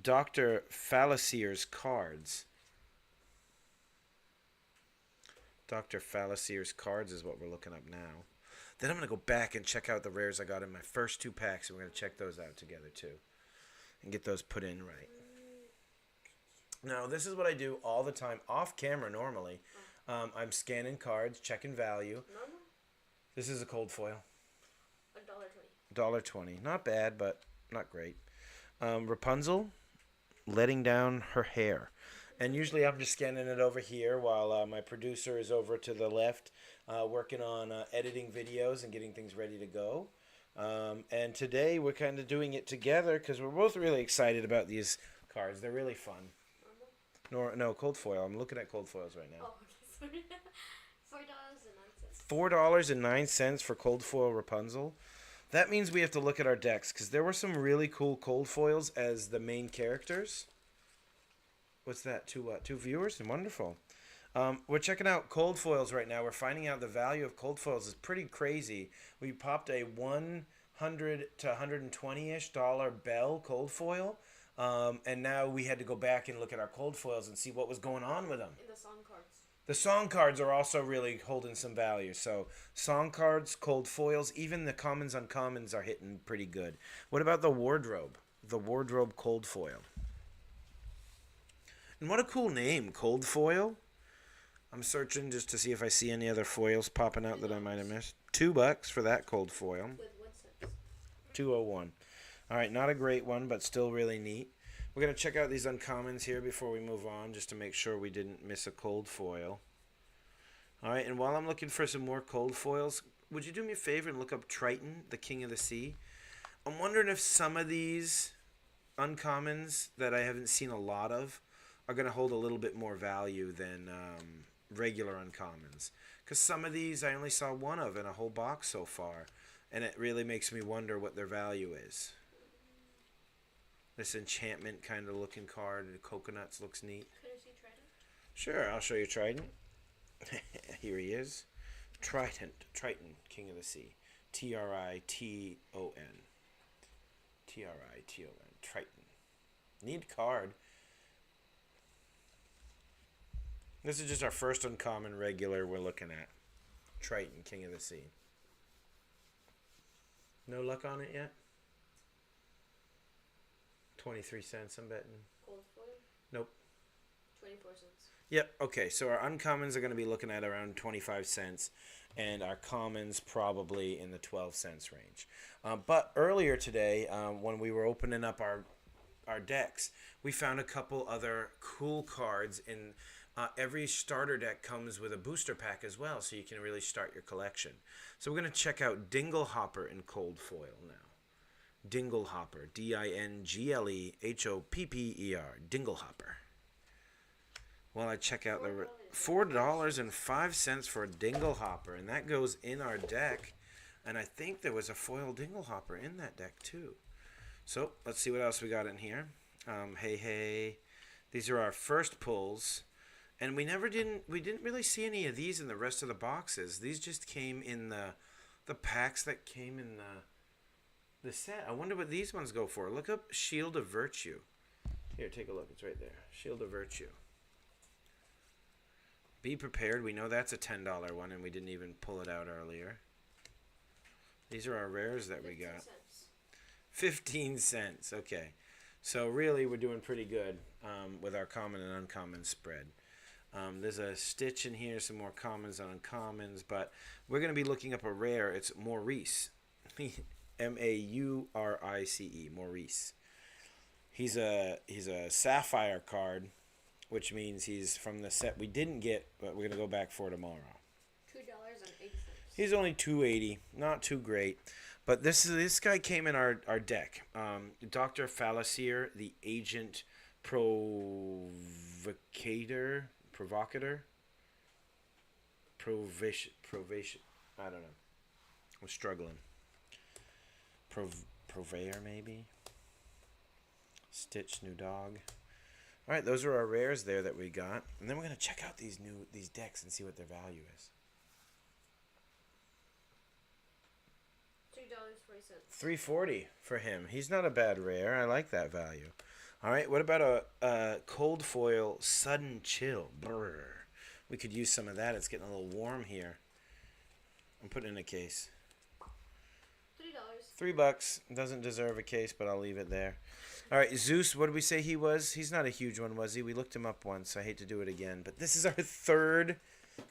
Dr. Fallasier's cards. Dr. Fallasier's cards is what we're looking up now. Then I'm going to go back and check out the rares I got in my first 2 packs, and we're going to check those out together too and get those put in right. Now, this is what I do all the time off camera normally. I'm scanning cards, checking value. Normal? This is a cold foil. $1.20. $1.20. Not bad, but not great. Rapunzel, letting down her hair. And usually I'm just scanning it over here while my producer is over to the left working on editing videos and getting things ready to go. And today we're kind of doing it together because we're both really excited about these cards. They're really fun. No, cold foil. I'm looking at cold foils right now. Oh, okay, sorry. $4.09 for cold foil Rapunzel. That means we have to look at our decks because there were some really cool cold foils as the main characters. What's that? 2 viewers? Wonderful. We're checking out cold foils right now. We're finding out the value of cold foils is pretty crazy. We popped a $100 to $120-ish Bell cold foil. And now we had to go back and look at our cold foils and see what was going on with them. In the song cards. The song cards are also really holding some value. So song cards, cold foils, even the commons, uncommons are hitting pretty good. What about the wardrobe? The wardrobe cold foil. And what a cool name, cold foil. I'm searching just to see if I see any other foils popping out that I might have missed. $2 for that cold foil. With 1 cent. 201. All right, not a great one, but still really neat. We're going to check out these uncommons here before we move on, just to make sure we didn't miss a cold foil. All right, and while I'm looking for some more cold foils, would you do me a favor and look up Triton, the King of the Sea? I'm wondering if some of these uncommons that I haven't seen a lot of are going to hold a little bit more value than regular uncommons. Because some of these I only saw one of in a whole box so far. And it really makes me wonder what their value is. This enchantment kind of looking card, the coconuts looks neat. Could I see Trident? Sure, I'll show you Trident. Here he is. Triton, King of the Sea. Triton. Triton. Triton. Neat card. This is just our first uncommon regular we're looking at. Triton, King of the Sea. No luck on it yet? 23 cents, I'm betting. Cold foil? Nope. 24 cents. Yep, okay, so our uncommons are going to be looking at around 25 cents, and our commons probably in the 12 cents range. But earlier today, when we were opening up our decks, we found a couple other cool cards. In every starter deck comes with a booster pack as well, so you can really start your collection. So we're going to check out Dinglehopper in cold foil now. Dinglehopper, Dinglehopper, Dinglehopper. Well, I check out the $4.05 for a Dinglehopper, and that goes in our deck. And I think there was a foil Dinglehopper in that deck too. So let's see what else we got in here. Hey, these are our first pulls, and we didn't really see any of these in the rest of the boxes. These just came in the packs that came in the set. I wonder what these ones go for. Look up Shield of Virtue. Here, take a look. It's right there. Shield of Virtue. Be Prepared. We know that's a $10 one, and we didn't even pull it out earlier. These are our rares that we got. 15 cents. Okay. So really, we're doing pretty good with our common and uncommon spread. There's a Stitch in here, some more commons and uncommons, but we're going to be looking up a rare. It's Maurice. Maurice. Maurice. He's a sapphire card, which means he's from the set we didn't get, but we're going to go back for tomorrow. $2.08. He's only $2.80, not too great. But this guy came in our deck. Dr. Falasier, the Agent Provocator. Provation. I don't know. I'm struggling. Purveyor, maybe. Stitch, new dog. All right, those are our rares there that we got, and then we're gonna check out these decks and see what their value is. $3.40 for him. He's not a bad rare. I like that value. All right, what about a cold foil Sudden Chill? Brr. We could use some of that. It's getting a little warm here. I'm putting it in a case. $3. Doesn't deserve a case, but I'll leave it there. All right, Zeus, what did we say he was? He's not a huge one, was he? We looked him up once. I hate to do it again. But this is our third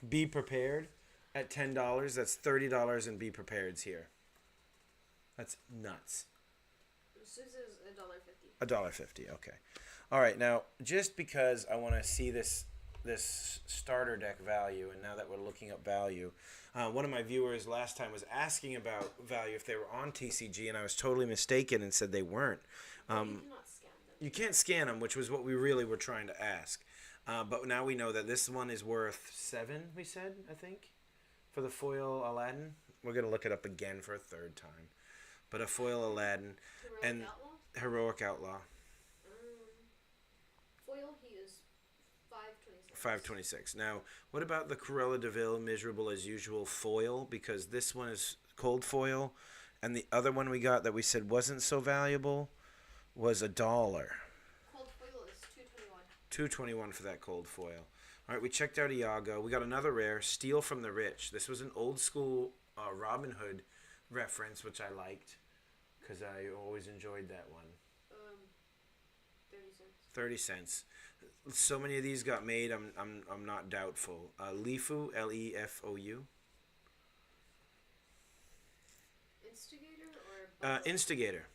Be Prepared at $10. That's $30 in Be Prepareds here. That's nuts. Zeus is $1.50. $1.50, okay. All right, now, just because I want to see this starter deck value, and now that we're looking up value, one of my viewers last time was asking about value if they were on TCG, and I was totally mistaken and said they weren't. You cannot scan them. You can't scan them, which was what we really were trying to ask. But now we know that this one is worth $7, we said, I think, for the foil Aladdin. We're going to look it up again for a third time. But a foil Aladdin Heroic Outlaw. Foil, he is $5.26. $5.26. Now, what about the Cruella de Vil Miserable as Usual foil? Because this one is cold foil, and the other one we got that we said wasn't so valuable was $1. Cold foil is $2.21. $2.21 for that cold foil. All right, we checked out Iago. We got another rare, Steal from the Rich. This was an old school Robin Hood reference, which I liked because I always enjoyed that one. 30 cents. 30 cents. So many of these got made. I'm not doubtful. Lefou, Lefou. Instigator or Instigator.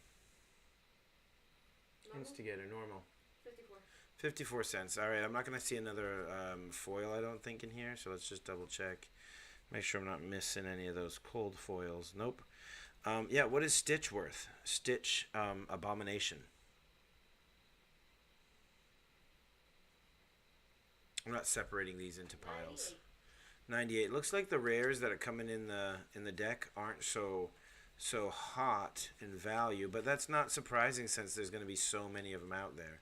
normal? Instigator, normal. 54. 54 cents. All right, I'm not going to see another foil, I don't think, in here, so let's just double check. Make sure I'm not missing any of those cold foils. Nope. Yeah, what is Stitch worth? Stitch Abomination. I'm not separating these into piles. 98. 98. Looks like the rares that are coming in the deck aren't so hot in value, but that's not surprising since there's going to be so many of them out there.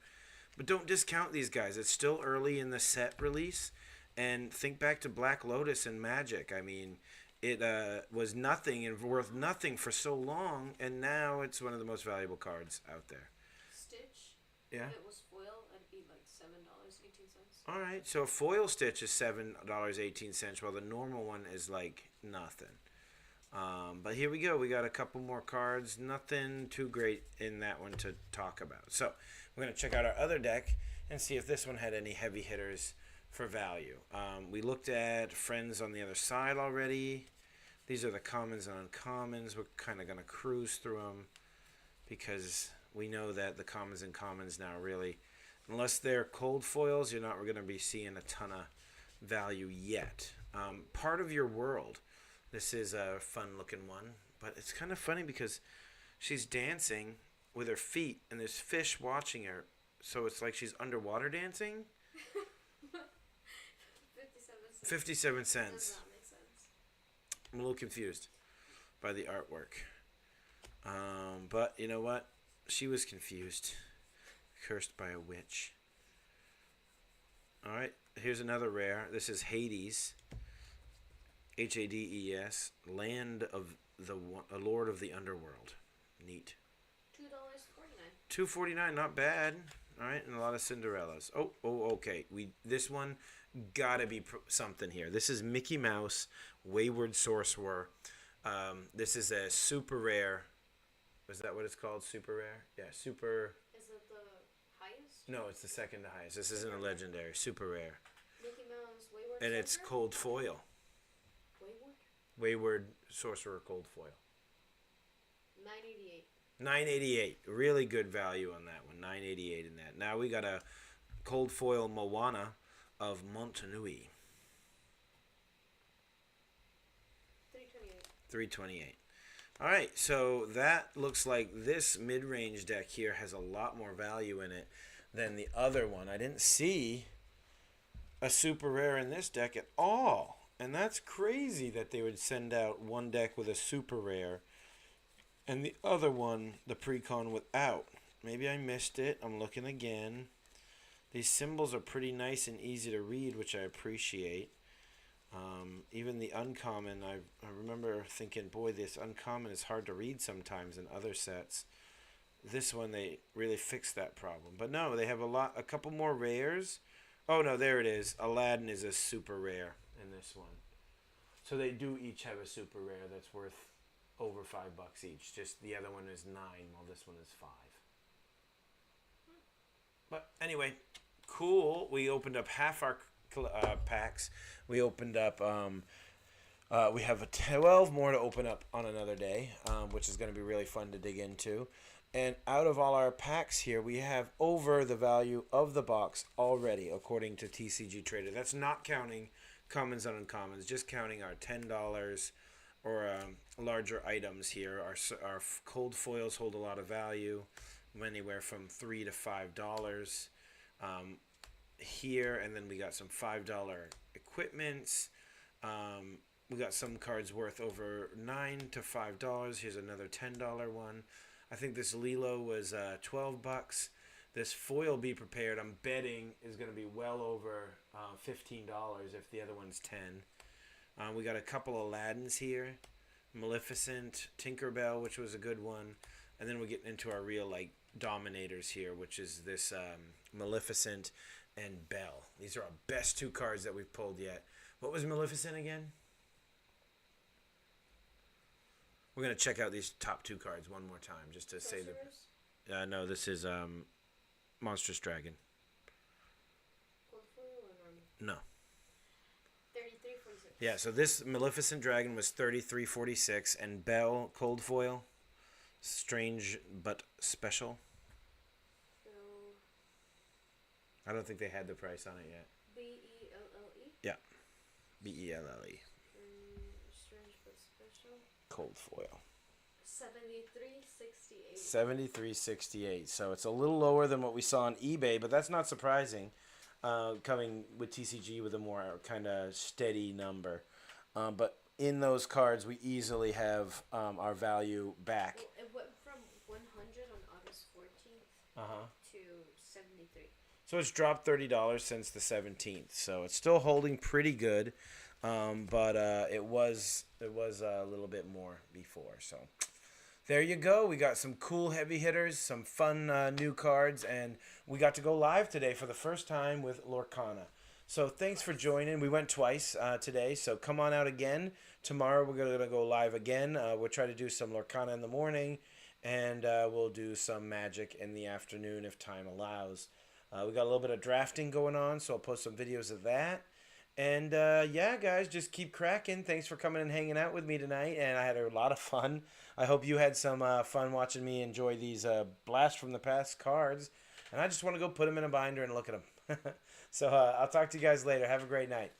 But don't discount these guys. It's still early in the set release, and think back to Black Lotus and Magic. I mean, it was nothing and worth nothing for so long, and now it's one of the most valuable cards out there. Stitch. Yeah. If it was foil, it'd be like $7.18. All right, so a foil Stitch is $7.18, while the normal one is like nothing. But here we go. We got a couple more cards. Nothing too great in that one to talk about. So we're going to check out our other deck and see if this one had any heavy hitters for value. We looked at Friends on the Other Side already. These are the commons and uncommons. We're kind of going to cruise through them because we know that the commons and commons now really, unless they're cold foils, you're not going to be seeing a ton of value yet. Part of Your World. This is a fun-looking one, but it's kind of funny because she's dancing with her feet, and there's fish watching her, so it's like she's underwater dancing. 57 Does cents. not make sense. I'm a little confused by the artwork. But you know what? She was confused. Cursed by a witch. Alright, here's another rare. This is Hades. Hades, Land of the Lord of the Underworld. Neat. $2.49. $2.49, not bad. All right, and a lot of Cinderellas. Oh, okay. This one gotta be something here. This is Mickey Mouse, Wayward Sorcerer. This is a super rare. Is that what it's called? Super rare? Yeah, super. Is it the highest? No, it's the second to highest. This isn't a legendary. Super rare. Mickey Mouse, Wayward And it's Sorcerer? cold foil. Wayward Sorcerer cold foil. $9.88. $9.88. Really good value on that one. $9.88 in that. Now we got a cold foil Moana of Montanui. $3.28. All right, so that looks like this mid-range deck here has a lot more value in it than the other one. I didn't see a super rare in this deck at all. And that's crazy that they would send out one deck with a super rare and the other one, the precon, without. Maybe I missed it. I'm looking again. These symbols are pretty nice and easy to read, which I appreciate. Even the uncommon, I remember thinking, boy, this uncommon is hard to read sometimes in other sets. This one, they really fixed that problem. But no, they have a couple more rares. Oh, no, there it is. Aladdin is a super rare in this one. So they do each have a super rare that's worth over $5 each. Just the other one is $9 while this one is $5. But anyway, cool. We opened up half our packs. We opened up we have 12 more to open up on another day, which is going to be really fun to dig into. And out of all our packs here, we have over the value of the box already, according to TCG Trader. That's not counting commons and uncommons, just counting our $10 or larger items here. Our cold foils hold a lot of value, anywhere from $3 to $5 here. And then we got some $5 equipments. We got some cards worth over $9 to $5. Here's another $10 one. I think this Lilo was $12. This foil, Be Prepared, I'm betting is going to be well over $15 if the other one's $10. We got a couple Aladdins here. Maleficent, Tinkerbell, which was a good one. And then we're getting into our real dominators here, which is this Maleficent and Belle. These are our best two cards that we've pulled yet. What was Maleficent again? We're going to check out these top two cards one more time just to say the... no, this is Monstrous Dragon. Cold foil or no? 33.46. Yeah, so this Maleficent Dragon was $33.46, and Belle Cold Foil, strange but special. So I don't think they had the price on it yet. BELLE. Yeah, BELLE. Strange but special. Cold Foil. $73.68. $73.68. So it's a little lower than what we saw on eBay, but that's not surprising. coming with TCG with a more kind of steady number. But in those cards, we easily have our value back. Well, it went from 100 on August 14th Uh-huh. to 73. So it's dropped $30 since the 17th. So it's still holding pretty good, but it was a little bit more before. So there you go. We got some cool heavy hitters, some fun new cards, and we got to go live today for the first time with Lorcana. So thanks for joining. We went twice today, so come on out again. Tomorrow we're going to go live again. We'll try to do some Lorcana in the morning, and we'll do some Magic in the afternoon if time allows. We got a little bit of drafting going on, so I'll post some videos of that. And yeah, guys, just keep cracking. Thanks for coming and hanging out with me tonight, and I had a lot of fun. I hope you had some fun watching me enjoy these blast from the past cards. And I just want to go put them in a binder and look at them. So I'll talk to you guys later. Have a great night.